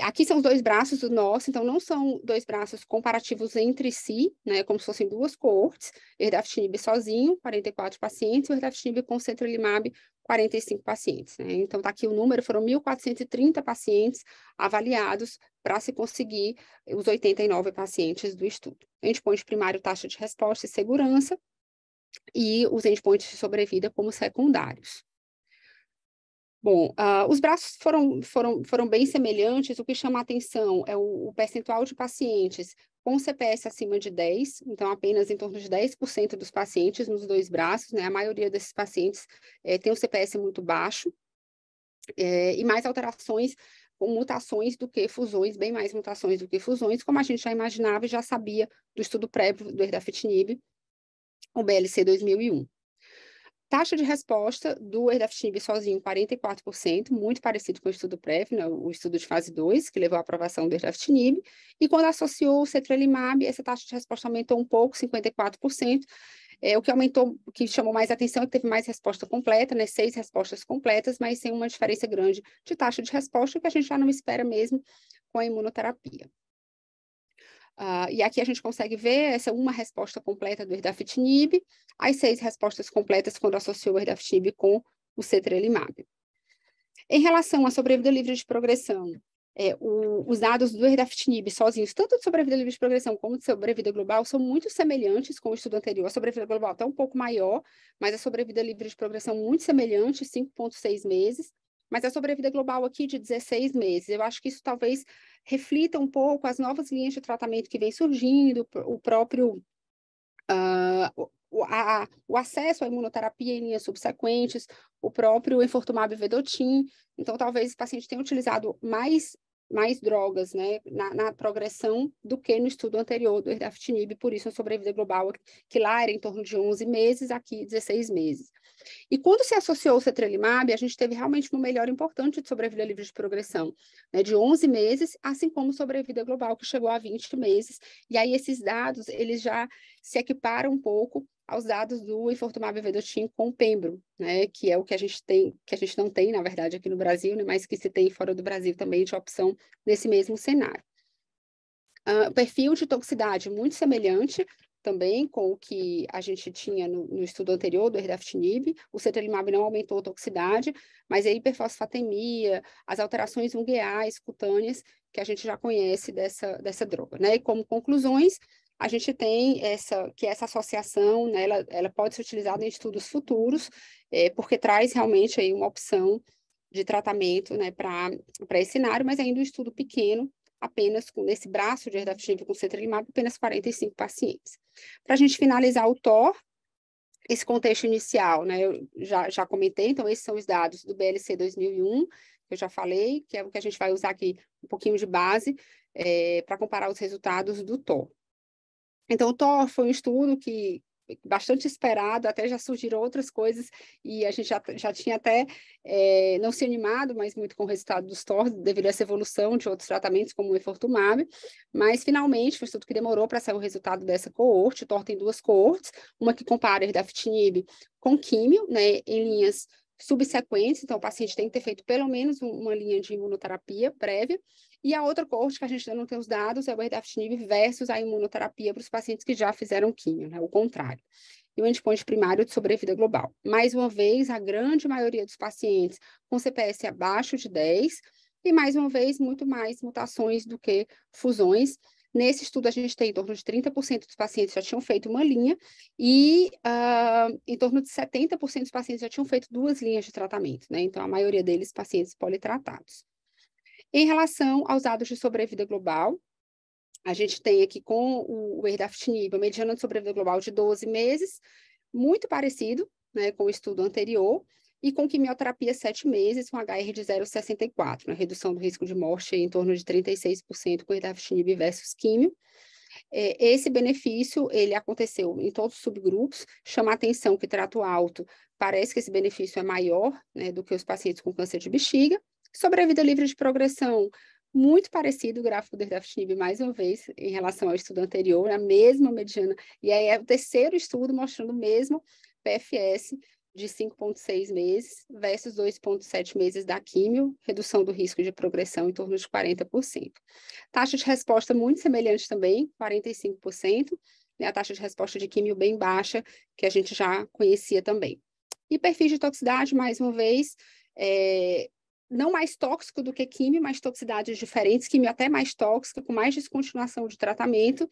Aqui são os dois braços do nosso, então não são dois braços comparativos entre si, né? Como se fossem duas coortes, erdafitinib sozinho, 44 pacientes, e o erdafitinib com cetralimab, 45 pacientes, né? Então, tá aqui o número, foram 1.430 pacientes avaliados para se conseguir os 89 pacientes do estudo. Endpoint primário, taxa de resposta e segurança, e os endpoints de sobrevida como secundários. Bom, os braços foram bem semelhantes. O que chama a atenção é o percentual de pacientes com CPS acima de 10, então apenas em torno de 10% dos pacientes nos dois braços, né? A maioria desses pacientes tem um CPS muito baixo, e mais alterações com mutações do que fusões, bem mais mutações do que fusões, como a gente já imaginava e já sabia do estudo prévio do erdafitinib, o BLC 2001. Taxa de resposta do erdafitinib sozinho, 44%, muito parecido com o estudo prévio, né, o estudo de fase 2, que levou à aprovação do erdafitinib, e quando associou o cetralimab, essa taxa de resposta aumentou um pouco, 54%, o que aumentou, o que chamou mais atenção é que teve mais resposta completa, né, 6 respostas completas, mas sem uma diferença grande de taxa de resposta, que a gente já não espera mesmo com a imunoterapia. E aqui a gente consegue ver essa uma resposta completa do erdafitinib, as 6 respostas completas quando associou o erdafitinib com o cetralimab. Em relação à sobrevida livre de progressão, os dados do erdafitinib sozinhos, tanto de sobrevida livre de progressão como de sobrevida global, são muito semelhantes com o estudo anterior. A sobrevida global está um pouco maior, mas a sobrevida livre de progressão muito semelhante, 5,6 meses. Mas a sobrevida global aqui de 16 meses. Eu acho que isso talvez reflita um pouco as novas linhas de tratamento que vem surgindo, o próprio o acesso à imunoterapia em linhas subsequentes, o próprio enfortumab vedotin. Então, talvez o paciente tenha utilizado mais drogas, né, na progressão do que no estudo anterior do erdafitinib, por isso a sobrevida global, que lá era em torno de 11 meses, aqui 16 meses. E quando se associou o cetralimab, a gente teve realmente uma melhora importante de sobrevida livre de progressão, né, de 11 meses, assim como sobrevida global, que chegou a 20 meses. E aí esses dados, eles já se equiparam um pouco aos dados do enfortumab vedotin com pembro, né, que é o que a gente tem, que a gente não tem, na verdade, aqui no Brasil, né, mas que se tem fora do Brasil também de opção nesse mesmo cenário. O perfil de toxicidade muito semelhante também com o que a gente tinha no estudo anterior do erdafitinib. O cetralimab não aumentou a toxicidade, mas a hiperfosfatemia, as alterações ungueais, cutâneas, que a gente já conhece dessa droga, né? E como conclusões, a gente tem essa associação, né, ela pode ser utilizada em estudos futuros, porque traz realmente aí uma opção de tratamento, né, para esse cenário, mas ainda um estudo pequeno, apenas nesse braço de erdafitinib com cetralimab, apenas 45 pacientes. Para a gente finalizar o TOR, esse contexto inicial, né, eu já comentei, então esses são os dados do BLC 2001, que eu já falei, que é o que a gente vai usar aqui um pouquinho de base, para comparar os resultados do TOR. Então, o TOR foi um estudo que bastante esperado, até já surgiram outras coisas, e a gente já tinha até não se animado, mas muito com o resultado dos TOR, devido a essa evolução de outros tratamentos, como o efortumab, mas finalmente foi um estudo que demorou para sair o resultado dessa coorte. O TOR tem 2 coortes, uma que compara erdafitinib com químio, né, em linhas subsequentes, então o paciente tem que ter feito pelo menos uma linha de imunoterapia prévia, e a outra coorte que a gente ainda não tem os dados é o erdafitinib versus a imunoterapia para os pacientes que já fizeram químio, né, o contrário. E o endpoint primário de sobrevida global. Mais uma vez, a grande maioria dos pacientes com CPS abaixo de 10, e mais uma vez, muito mais mutações do que fusões. Nesse estudo, a gente tem em torno de 30% dos pacientes já tinham feito uma linha e em torno de 70% dos pacientes já tinham feito 2 linhas de tratamento, né? Então, a maioria deles, pacientes politratados. Em relação aos dados de sobrevida global, a gente tem aqui com o erdafitinib, a mediana de sobrevida global de 12 meses, muito parecido, né, com o estudo anterior, e com quimioterapia 7 meses, com HR de 0,64, né, redução do risco de morte em torno de 36% com erdafitinib versus químio. Esse benefício, ele aconteceu em todos os subgrupos, chama a atenção que trato alto, parece que esse benefício é maior, né, do que os pacientes com câncer de bexiga. Sobrevida livre de progressão, muito parecido o gráfico do erdafitinib, mais uma vez, em relação ao estudo anterior, a mesma mediana, e aí é o terceiro estudo mostrando o mesmo PFS de 5,6 meses versus 2,7 meses da químio, redução do risco de progressão em torno de 40%. Taxa de resposta muito semelhante também, 45%, né, a taxa de resposta de químio bem baixa, que a gente já conhecia também. E perfil de toxicidade, mais uma vez, não mais tóxico do que químio, mas toxicidades diferentes, químio até mais tóxica, com mais descontinuação de tratamento,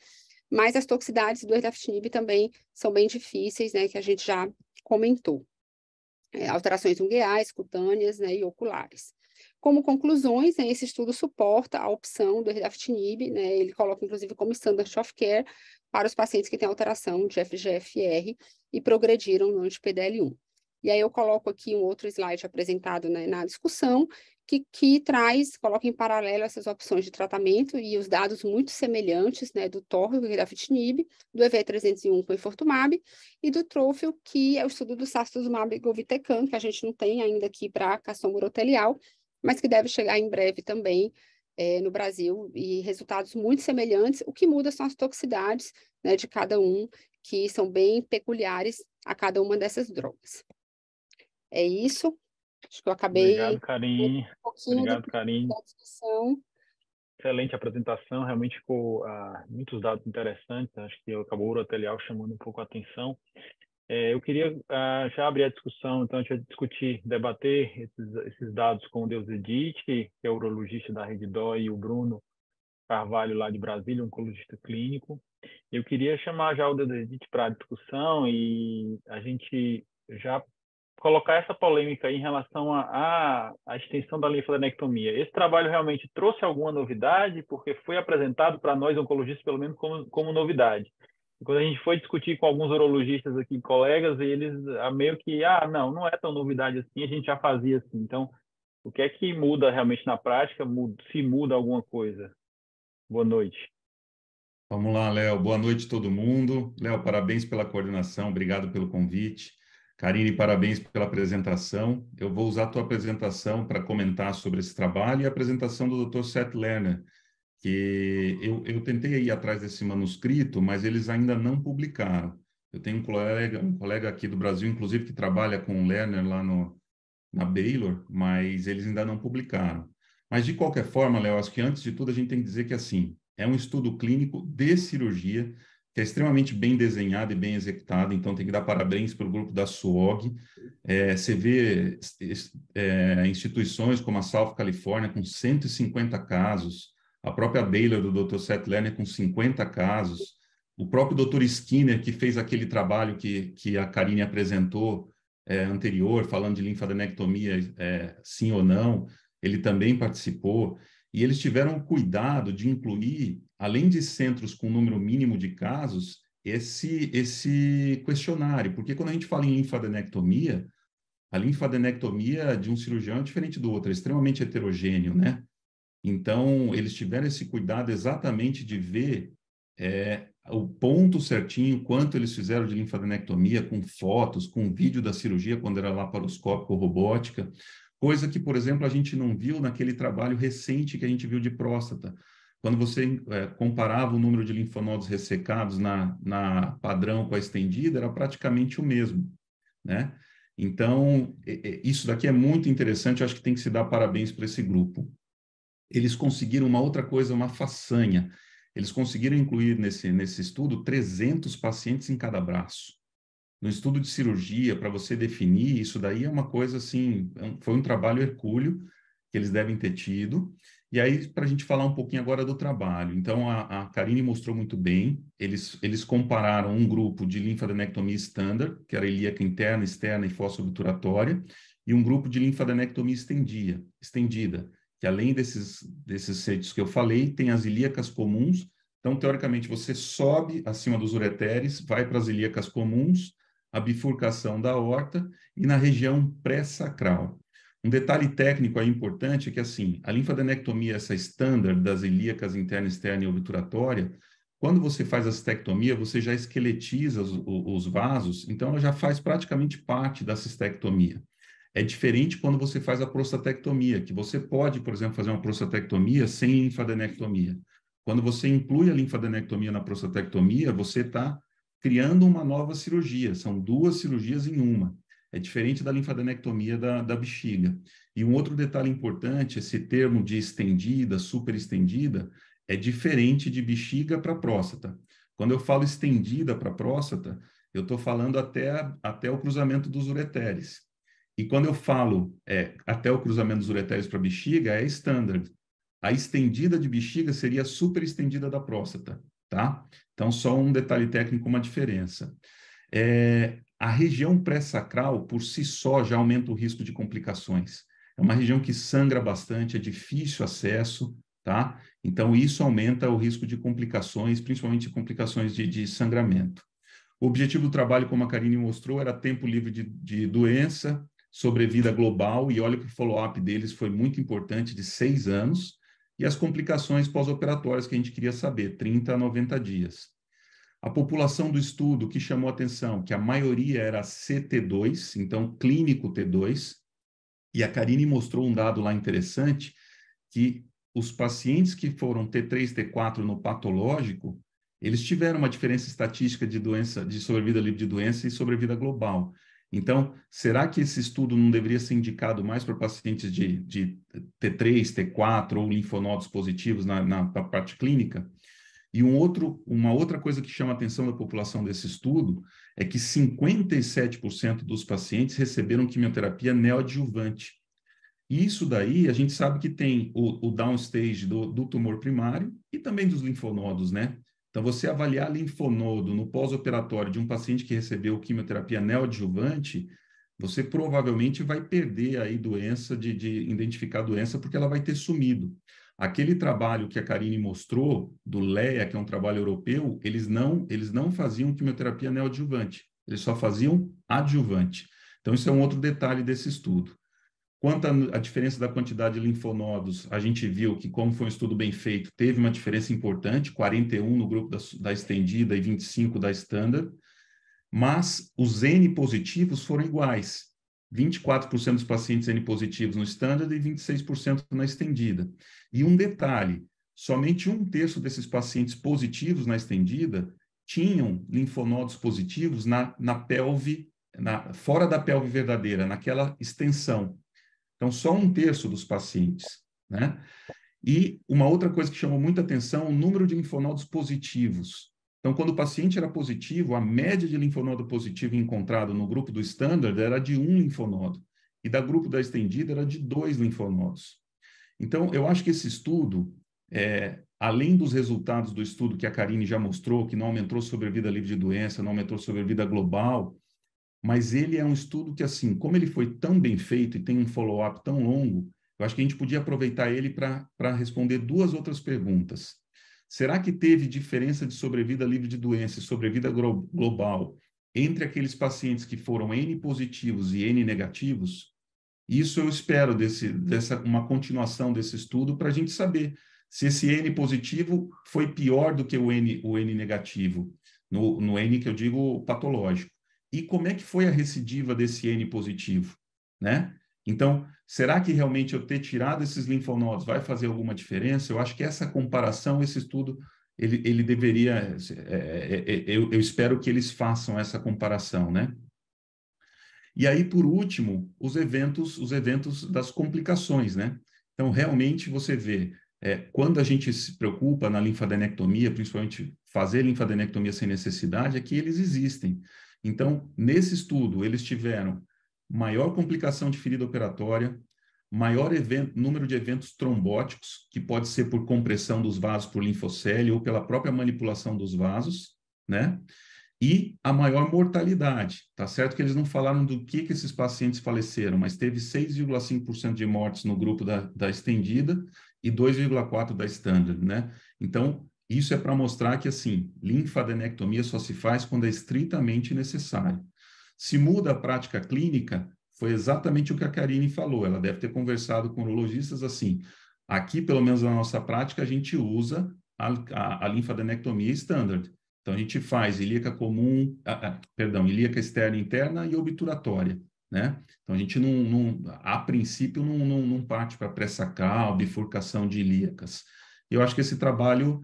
mas as toxicidades do erdafitinib também são bem difíceis, né, que a gente já comentou. Alterações ungueais, cutâneas, né, e oculares. Como conclusões, né, esse estudo suporta a opção do erdafitinib, né, ele coloca inclusive como standard of care para os pacientes que têm alteração de FGFR e progrediram no anti-PDL1. E aí eu coloco aqui um outro slide apresentado, né, na discussão, que coloca em paralelo essas opções de tratamento e os dados muito semelhantes, né, do TOR, do erdafitinib, do EV301 com efortumab, e do TROFIL, que é o estudo do sacituzumab govitecan, que a gente não tem ainda aqui para carcinoma urotelial, mas que deve chegar em breve também no Brasil, e resultados muito semelhantes. O que muda são as toxicidades, né, de cada um, que são bem peculiares a cada uma dessas drogas. É isso. Acho que eu acabei... Obrigado, Karine. Obrigado, Karine. Da discussão. Excelente apresentação, realmente ficou muitos dados interessantes, acho que acabou o urotelial chamando um pouco a atenção. Eu queria já abrir a discussão, então a gente vai discutir, debater esses dados com o Deus Edith, que é o urologista da Rede Dó, e o Bruno Carvalho, lá de Brasília, oncologista clínico. Eu queria chamar já o Deus Edith para a discussão e a gente já colocar essa polêmica aí em relação à extensão da linfadenectomia. Esse trabalho realmente trouxe alguma novidade, porque foi apresentado para nós oncologistas, pelo menos, como novidade. E quando a gente foi discutir com alguns urologistas aqui, colegas, eles meio que, não é tão novidade assim, a gente já fazia assim. Então, o que é que muda realmente na prática? Se muda alguma coisa? Boa noite. Vamos lá, Léo. Boa noite a todo mundo. Léo, parabéns pela coordenação, obrigado pelo convite. Karine, parabéns pela apresentação. Eu vou usar a tua apresentação para comentar sobre esse trabalho e a apresentação do Dr. Seth Lerner, que eu tentei ir atrás desse manuscrito, mas eles ainda não publicaram. Eu tenho um colega aqui do Brasil, inclusive, que trabalha com o Lerner lá na Baylor, mas eles ainda não publicaram. Mas, de qualquer forma, Léo, acho que antes de tudo a gente tem que dizer que, assim, é um estudo clínico de cirurgia, que é extremamente bem desenhado e bem executado, então tem que dar parabéns pelo grupo da SWOG. Você vê instituições como a South California com 150 casos, a própria Baylor do Dr. Seth Lerner com 50 casos, o próprio Dr. Skinner, que fez aquele trabalho que a Karine apresentou anterior, falando de linfadenectomia, sim ou não, ele também participou, e eles tiveram o cuidado de incluir, além de centros com número mínimo de casos, esse questionário, porque quando a gente fala em linfadenectomia, a linfadenectomia de um cirurgião é diferente do outro, é extremamente heterogêneo, né? Então, eles tiveram esse cuidado exatamente de ver o ponto certinho, quanto eles fizeram de linfadenectomia, com fotos, com vídeo da cirurgia, quando era laparoscópico ou robótica, coisa que, por exemplo, a gente não viu naquele trabalho recente que a gente viu de próstata. Quando você comparava o número de linfonodos ressecados na padrão com a estendida, era praticamente o mesmo, né? Então, isso daqui é muito interessante, eu acho que tem que se dar parabéns para esse grupo. Eles conseguiram uma outra coisa, uma façanha. Eles conseguiram incluir nesse estudo 300 pacientes em cada braço. No estudo de cirurgia, para você definir, isso daí é uma coisa assim, foi um trabalho hercúleo que eles devem ter tido. E aí, para a gente falar um pouquinho agora do trabalho. Então, a Karine mostrou muito bem, eles compararam um grupo de linfadenectomia standard, que era ilíaca interna, externa e fossa obturatória, e um grupo de linfadenectomia estendida, que além desses seitos que eu falei, tem as ilíacas comuns. Então, teoricamente, você sobe acima dos ureteres, vai para as ilíacas comuns, a bifurcação da aorta e na região pré-sacral. Um detalhe técnico aí importante é que, assim, a linfadenectomia, essa standard das ilíacas interna, externa e obturatória, quando você faz a cistectomia, você já esqueletiza os vasos, então ela já faz praticamente parte da cistectomia. É diferente quando você faz a prostatectomia, que você pode, por exemplo, fazer uma prostatectomia sem linfadenectomia. Quando você inclui a linfadenectomia na prostatectomia, você está criando uma nova cirurgia, são 2 cirurgias em uma. É diferente da linfadenectomia da bexiga. E um outro detalhe importante, esse termo de estendida, super estendida, é diferente de bexiga para próstata. Quando eu falo estendida para próstata, eu estou falando até o cruzamento dos ureteres. E quando eu falo até o cruzamento dos ureteres para bexiga, é standard. A estendida de bexiga seria a super estendida da próstata, tá? Então, só um detalhe técnico, uma diferença. A região pré-sacral, por si só, já aumenta o risco de complicações. É uma região que sangra bastante, é difícil acesso, tá? Então, isso aumenta o risco de complicações, principalmente complicações de sangramento. O objetivo do trabalho, como a Karine mostrou, era tempo livre de doença, sobrevida global, e olha que o follow-up deles foi muito importante, de 6 anos, e as complicações pós-operatórias que a gente queria saber, 30 a 90 dias. A população do estudo que chamou a atenção, que a maioria era CT2, então clínico T2, e a Karine mostrou um dado lá interessante, que os pacientes que foram T3, T4 no patológico, eles tiveram uma diferença estatística de doença, de sobrevida livre de doença e sobrevida global. Então, será que esse estudo não deveria ser indicado mais para pacientes de T3, T4 ou linfonodos positivos na parte clínica? E uma outra coisa que chama a atenção da população desse estudo é que 57% dos pacientes receberam quimioterapia neoadjuvante. E isso daí, a gente sabe que tem o downstage do tumor primário e também dos linfonodos, né? Então, você avaliar linfonodo no pós-operatório de um paciente que recebeu quimioterapia neoadjuvante, você provavelmente vai perder aí doença, de identificar a doença, porque ela vai ter sumido. Aquele trabalho que a Karine mostrou, do LEA, que é um trabalho europeu, eles não faziam quimioterapia neoadjuvante, eles só faziam adjuvante. Então, isso é um outro detalhe desse estudo. Quanto à diferença da quantidade de linfonodos, a gente viu que, como foi um estudo bem feito, teve uma diferença importante, 41 no grupo da estendida e 25 da standard, mas os N positivos foram iguais. 24% dos pacientes N positivos no standard e 26% na estendida. E um detalhe, somente 1/3 desses pacientes positivos na estendida tinham linfonodos positivos na pelve, fora da pelve verdadeira, naquela extensão. Então, só 1/3 dos pacientes, né? E uma outra coisa que chamou muita atenção, o número de linfonodos positivos. Então, quando o paciente era positivo, a média de linfonodo positivo encontrado no grupo do standard era de 1 linfonodo, e da grupo da estendida era de 2 linfonodos. Então, eu acho que esse estudo, além dos resultados do estudo que a Karine já mostrou, que não aumentou sobrevida livre de doença, não aumentou sobrevida global, mas ele é um estudo que, assim, como ele foi tão bem feito e tem um follow-up tão longo, eu acho que a gente podia aproveitar ele para responder 2 outras perguntas. Será que teve diferença de sobrevida livre de doença e sobrevida global entre aqueles pacientes que foram N positivos e N negativos? Isso eu espero uma continuação desse estudo para a gente saber se esse N positivo foi pior do que o N negativo, no N que eu digo patológico. E como é que foi a recidiva desse N positivo, né? Então, será que realmente eu ter tirado esses linfonodos vai fazer alguma diferença? Eu acho que essa comparação, esse estudo, ele deveria... eu espero que eles façam essa comparação, né? E aí, por último, os eventos das complicações, né? Então, realmente, você vê, quando a gente se preocupa na linfadenectomia, principalmente fazer linfadenectomia sem necessidade, é que eles existem. Então, nesse estudo, eles tiveram maior complicação de ferida operatória, maior número de eventos trombóticos, que pode ser por compressão dos vasos por linfocele ou pela própria manipulação dos vasos, né? E a maior mortalidade. Tá certo que eles não falaram do que esses pacientes faleceram, mas teve 6,5% de mortes no grupo da estendida e 2,4% da standard, né? Então, isso é para mostrar que, assim, linfadenectomia só se faz quando é estritamente necessário. Se muda a prática clínica, foi exatamente o que a Karine falou. Ela deve ter conversado com urologistas assim. Aqui, pelo menos na nossa prática, a gente usa a linfadenectomia standard. Então, a gente faz ilíaca comum, ilíaca externa e interna e obturatória, né? Então, a gente a princípio, não parte para pré-sacal, bifurcação de ilíacas. Eu acho que esse trabalho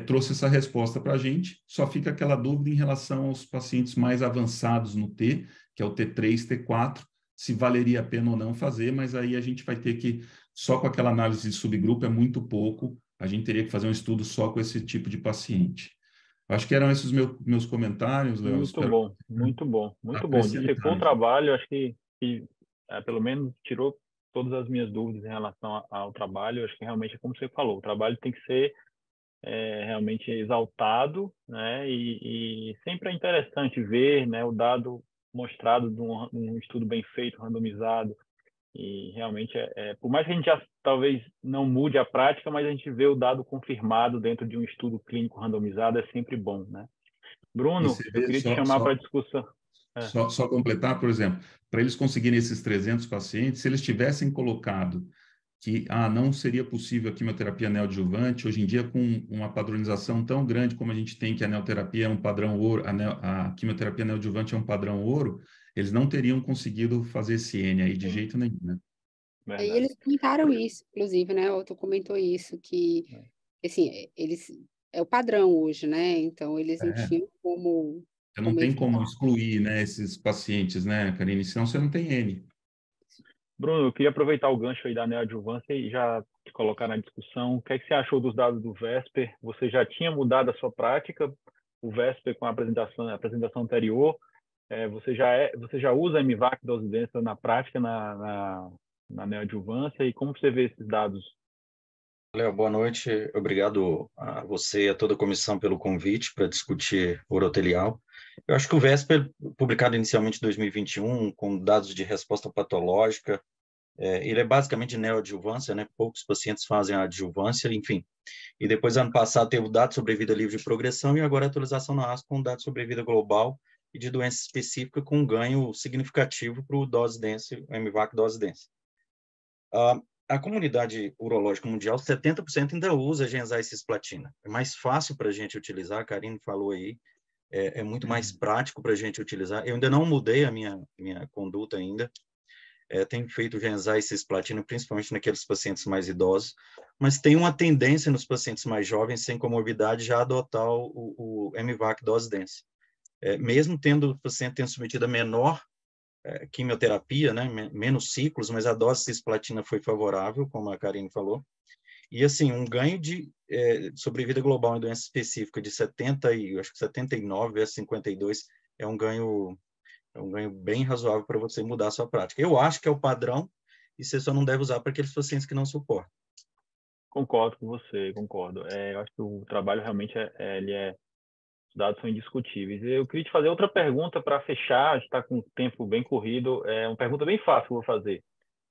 trouxe essa resposta para a gente, só fica aquela dúvida em relação aos pacientes mais avançados no T, que é o T3, T4, se valeria a pena ou não fazer, mas aí a gente vai ter que, só com aquela análise de subgrupo é muito pouco, a gente teria que fazer um estudo só com esse tipo de paciente. Acho que eram esses meus comentários, Léo. Muito bom, muito bom, muito bom. Dissecou o trabalho, acho que pelo menos tirou todas as minhas dúvidas em relação ao trabalho. Acho que realmente é como você falou, o trabalho tem que ser realmente exaltado, né? E sempre é interessante ver, né, o dado mostrado de um estudo bem feito, randomizado. E realmente, por mais que a gente já talvez não mude a prática, mas a gente vê o dado confirmado dentro de um estudo clínico randomizado é sempre bom, né? Bruno, eu queria te chamar para a discussão. Só completar, por exemplo, para eles conseguirem esses 300 pacientes, se eles tivessem colocado que não seria possível a quimioterapia neoadjuvante, hoje em dia com uma padronização tão grande como a gente tem, que a neoterapia é um padrão ouro, a quimioterapia neoadjuvante é um padrão ouro, eles não teriam conseguido fazer esse N aí de jeito nenhum, né? E eles comentaram isso, inclusive, né? Outro comentou isso, que assim, é o padrão hoje, né? Então, eles não tinham como... Não tem como excluir, né, esses pacientes, né, Karine? Senão você não tem N. Bruno, eu queria aproveitar o gancho aí da neoadjuvância e já te colocar na discussão. O que é que você achou dos dados do VESPER? Você já tinha mudado a sua prática, o VESPER com a apresentação anterior? Você já usa a MVAC dose densa na prática, na neoadjuvância? E como você vê esses dados? Léo, boa noite. Obrigado a você e a toda a comissão pelo convite para discutir urotelial. Eu acho que o VESPER, publicado inicialmente em 2021, com dados de resposta patológica, ele é basicamente neoadjuvância, né? Poucos pacientes fazem a adjuvância, enfim. E depois, ano passado, teve o dado sobre vida livre de progressão e agora a atualização na ASCO com dado sobre vida global e de doença específica com um ganho significativo para o dose densa, o MVAC dose densa. A comunidade urológica mundial, 70% ainda usa Genzai cisplatina. É mais fácil para a gente utilizar, a Karine falou aí, é muito mais prático para a gente utilizar. Eu ainda não mudei a minha conduta ainda. Tenho feito Genzai cisplatina, principalmente naqueles pacientes mais idosos, mas tem uma tendência nos pacientes mais jovens, sem comorbidade, já adotar o MVAC dose densa. Mesmo tendo o paciente tendo submetido a menor quimioterapia, né, menos ciclos, mas a dose de cisplatina foi favorável, como a Karine falou. E, assim, um ganho de sobrevida global em doença específica de 79 a 52 é um ganho bem razoável para você mudar a sua prática. Eu acho que é o padrão e você só não deve usar para aqueles pacientes que não suportam. Concordo com você, concordo. Eu acho que o trabalho realmente os dados são indiscutíveis. Eu queria te fazer outra pergunta para fechar, a gente está com o tempo bem corrido. É uma pergunta bem fácil que eu vou fazer.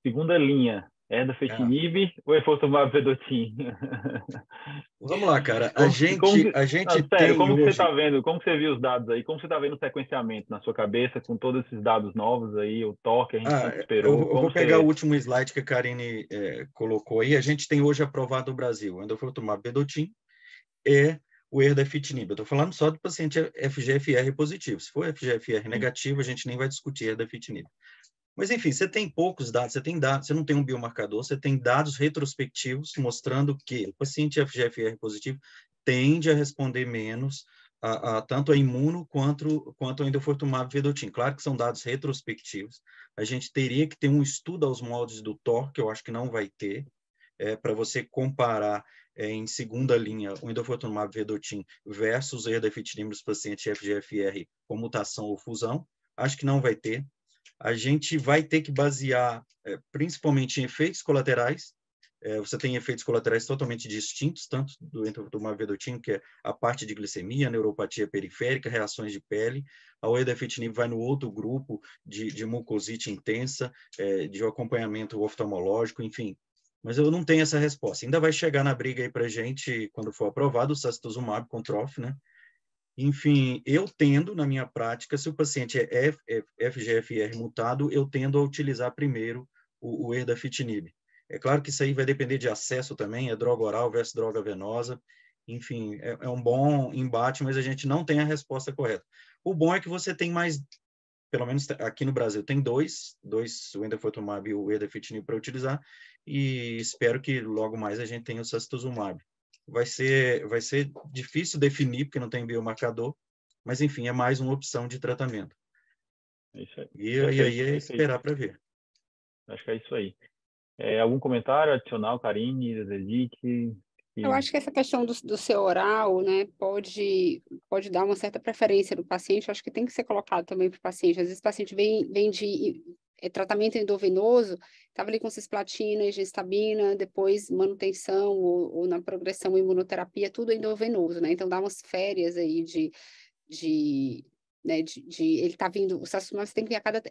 Segunda linha, Erdafitinib ou efotumab vedotin? Vamos lá, cara. A gente sério, tem como hoje... você está vendo? Como você viu os dados aí? Como você está vendo o sequenciamento na sua cabeça com todos esses dados novos aí, o TOR que a gente tanto esperou? Eu vou pegar o último slide que a Karine colocou aí. A gente tem hoje aprovado no Brasil o endofotumab vedotin e o erdafitinib. Eu estou falando só do paciente FGFR positivo. Se for FGFR negativo, a gente nem vai discutir erdafitinib. Mas, enfim, você tem poucos dados, você não tem um biomarcador, você tem dados retrospectivos mostrando que o paciente FGFR positivo tende a responder menos tanto a imuno quanto ao endofotumab vedotin. Claro que são dados retrospectivos. A gente teria que ter um estudo aos moldes do TOR, que eu acho que não vai ter, para você comparar em segunda linha o endofotumab vedotin versus o erdafitinib nos pacientes FGFR com mutação ou fusão. Acho que não vai ter. A gente vai ter que basear principalmente em efeitos colaterais. Você tem efeitos colaterais totalmente distintos, tanto do endofotumab vedotin, que é a parte de glicemia, neuropatia periférica, reações de pele. A erdafitinib vai no outro grupo de mucosite intensa, de acompanhamento oftalmológico, enfim. Mas eu não tenho essa resposta. Ainda vai chegar na briga aí para a gente, quando for aprovado, o sacituzumab com TROF, né? Enfim, eu tendo, na minha prática, se o paciente é FGFR mutado, eu tendo a utilizar primeiro o erdafitinib. É claro que isso aí vai depender de acesso também, é droga oral versus droga venosa. Enfim, é um bom embate, mas a gente não tem a resposta correta. O bom é que você tem mais, pelo menos aqui no Brasil, tem dois o endofotumab e o erdafitinib para utilizar, e espero que logo mais a gente tenha o sacituzumab. Vai ser difícil definir, porque não tem biomarcador, mas, enfim, é mais uma opção de tratamento. É isso aí. E aí é esperar para ver. Acho que é isso aí. Algum comentário adicional, Karine, Zedit? Eu acho que essa questão do ser oral, né, pode dar uma certa preferência do paciente. Eu acho que tem que ser colocado também para o paciente. Às vezes o paciente vem de tratamento endovenoso, estava ali com cisplatina e gestabina, depois manutenção ou na progressão imunoterapia, tudo endovenoso, né? Então dá umas férias aí ele está vindo, o sacituzumab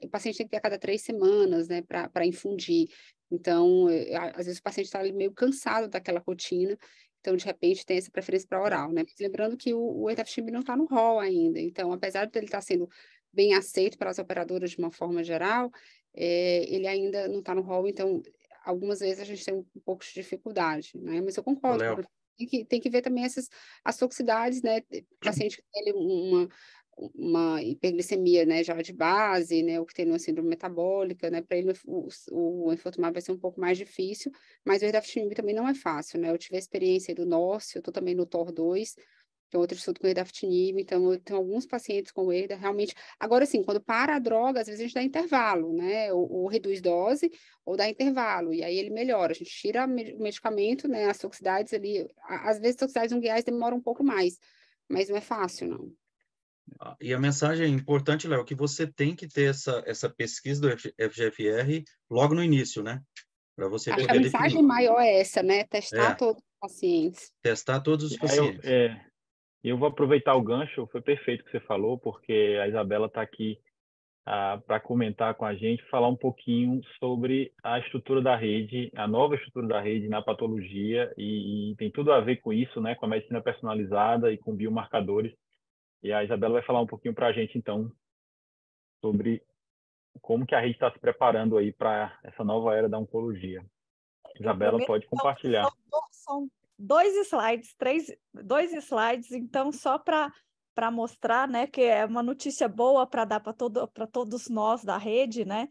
o paciente tem que vir a cada 3 semanas, né, para infundir. Então, às vezes o paciente está meio cansado daquela rotina, então, de repente, tem essa preferência para oral, né? Mas lembrando que o erdafitinib não está no rol ainda, então, apesar de ele estar sendo bem aceito pelas operadoras de uma forma geral, ele ainda não está no rol, então, algumas vezes a gente tem um pouco de dificuldade, né? Mas eu concordo, tem que ver também as toxicidades, né? O paciente que tem uma hiperglicemia, né, já de base, né, ou que tem uma síndrome metabólica, né, para ele o enfotumab vai ser um pouco mais difícil, mas o erdafitinib também não é fácil, né, eu tive a experiência do NORCE, eu estou também no TOR2, tem outro estudo com erdafitinib, então eu tenho alguns pacientes com erda, realmente, agora sim, quando para a droga, às vezes a gente dá intervalo, né, ou reduz dose, ou dá intervalo, e aí ele melhora, a gente tira o medicamento, né, as toxicidades ali, às vezes toxicidades unguiais demoram um pouco mais, mas não é fácil, não. E a mensagem importante, Léo, que você tem que ter essa pesquisa do FGFR logo no início, né? Para você Acho poder que a mensagem definir. maior é essa, né? Testar todos os pacientes. Testar todos os pacientes. Eu vou aproveitar o gancho, foi perfeito o que você falou, porque a Isabela está aqui para comentar com a gente, falar um pouquinho sobre a estrutura da rede, a nova estrutura da rede na patologia, e tem tudo a ver com isso, né? Com a medicina personalizada e com biomarcadores. E a Isabela vai falar um pouquinho para a gente, então, sobre como que a rede está se preparando aí para essa nova era da oncologia. Isabela, pode compartilhar. São 2 slides, então, só para mostrar, né, que é uma notícia boa para dar para todos nós da rede, né,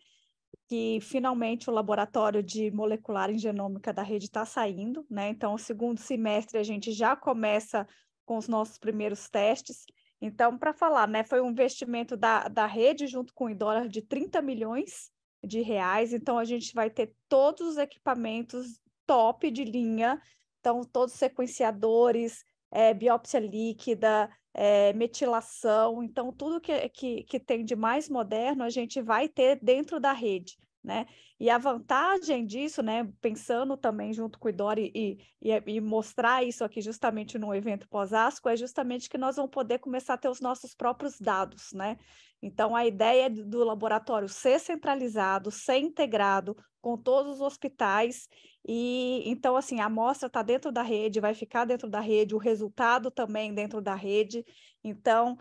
que finalmente o laboratório de molecular em genômica da rede está saindo, né, então, o segundo semestre a gente já começa com os nossos primeiros testes. Então, para falar, né, foi um investimento da rede junto com o IDORA de 30 milhões de reais, então a gente vai ter todos os equipamentos top de linha, então todos os sequenciadores, biópsia líquida, metilação, então tudo que tem de mais moderno a gente vai ter dentro da rede, né? E a vantagem disso, né, pensando também junto com o IDORE e mostrar isso aqui justamente no evento pós-ASCO, é justamente que nós vamos poder começar a ter os nossos próprios dados, né? Então, a ideia do laboratório ser centralizado, ser integrado com todos os hospitais, e então, assim, a amostra está dentro da rede, vai ficar dentro da rede, o resultado também dentro da rede. Então,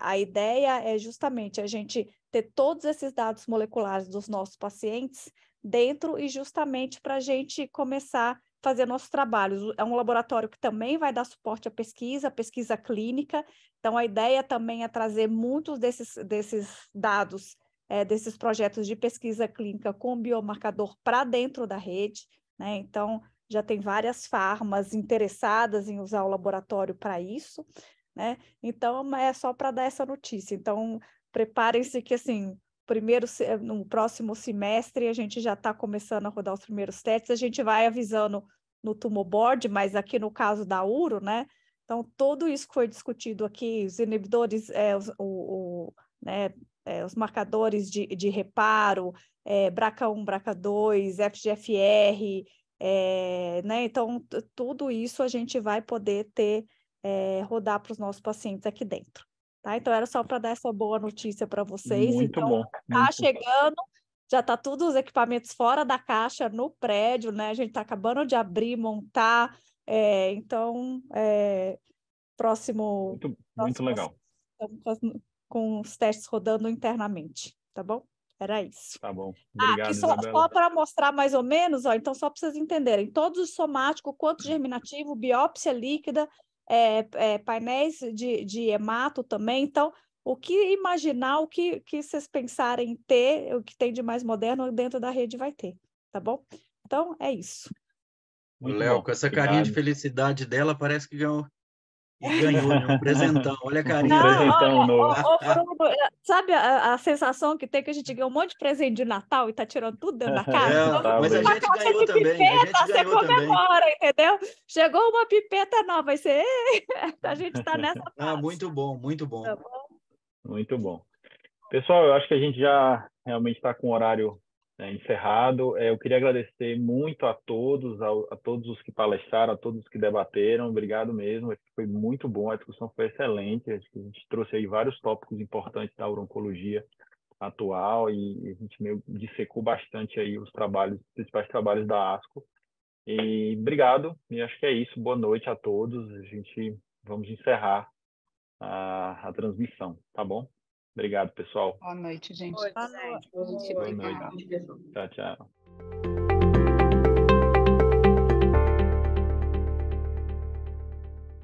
a ideia é justamente a gente ter todos esses dados moleculares dos nossos pacientes dentro e justamente para a gente começar a fazer nossos trabalhos. É um laboratório que também vai dar suporte à pesquisa clínica. Então, a ideia também é trazer muitos desses dados, desses projetos de pesquisa clínica com biomarcador para dentro da rede, né? Então, já tem várias farmas interessadas em usar o laboratório para isso, né? Então, é só para dar essa notícia. Então, preparem-se que, assim, no próximo semestre, a gente já está começando a rodar os primeiros testes, a gente vai avisando no Tumor Board, mas aqui no caso da URO, né? Então, tudo isso que foi discutido aqui, os inibidores, os marcadores de reparo, BRCA1, BRCA2, FGFR, né? Então, tudo isso a gente vai poder rodar para os nossos pacientes aqui dentro. Tá? Então, era só para dar essa boa notícia para vocês. Muito então, bom. Está chegando, já está tudo os equipamentos fora da caixa no prédio, né? A gente está acabando de abrir, montar. Então, próximo legal. Estamos com os testes rodando internamente, tá bom? Era isso. Tá bom. Obrigado, aqui Isabela. só para mostrar mais ou menos, ó, então só para vocês entenderem, todos os somáticos, quanto germinativo, biópsia líquida, painéis de hemato também. Então, o que imaginar, o que vocês pensarem em ter, o que tem de mais moderno dentro da rede vai ter, tá bom? Então, é isso. Léo, com essa carinha de felicidade dela, parece que ganhou. E ganhou, né? Um presentão. Olha a carinha. Um presentão novo. Bruno, sabe a sensação que tem que a gente ganhou um monte de presente de Natal e tá tirando tudo dentro da casa? Mas a gente ganhou também. Pipeta, você comemora, entendeu? Chegou uma pipeta nova, vai ser... a gente tá nessa fase. Muito bom, muito bom. Tá bom? Muito bom. Pessoal, eu acho que a gente já realmente está com o horário encerrado. Eu queria agradecer muito a todos os que palestraram, a todos os que debateram. Obrigado mesmo. Foi muito bom, a discussão foi excelente. Acho que a gente trouxe aí vários tópicos importantes da urologia atual e a gente meio dissecou bastante aí os principais trabalhos da ASCO. E obrigado. E acho que é isso. Boa noite a todos. Vamos encerrar a transmissão, tá bom? Obrigado, pessoal. Boa noite, gente. Boa noite. Boa noite. Tchau, tchau.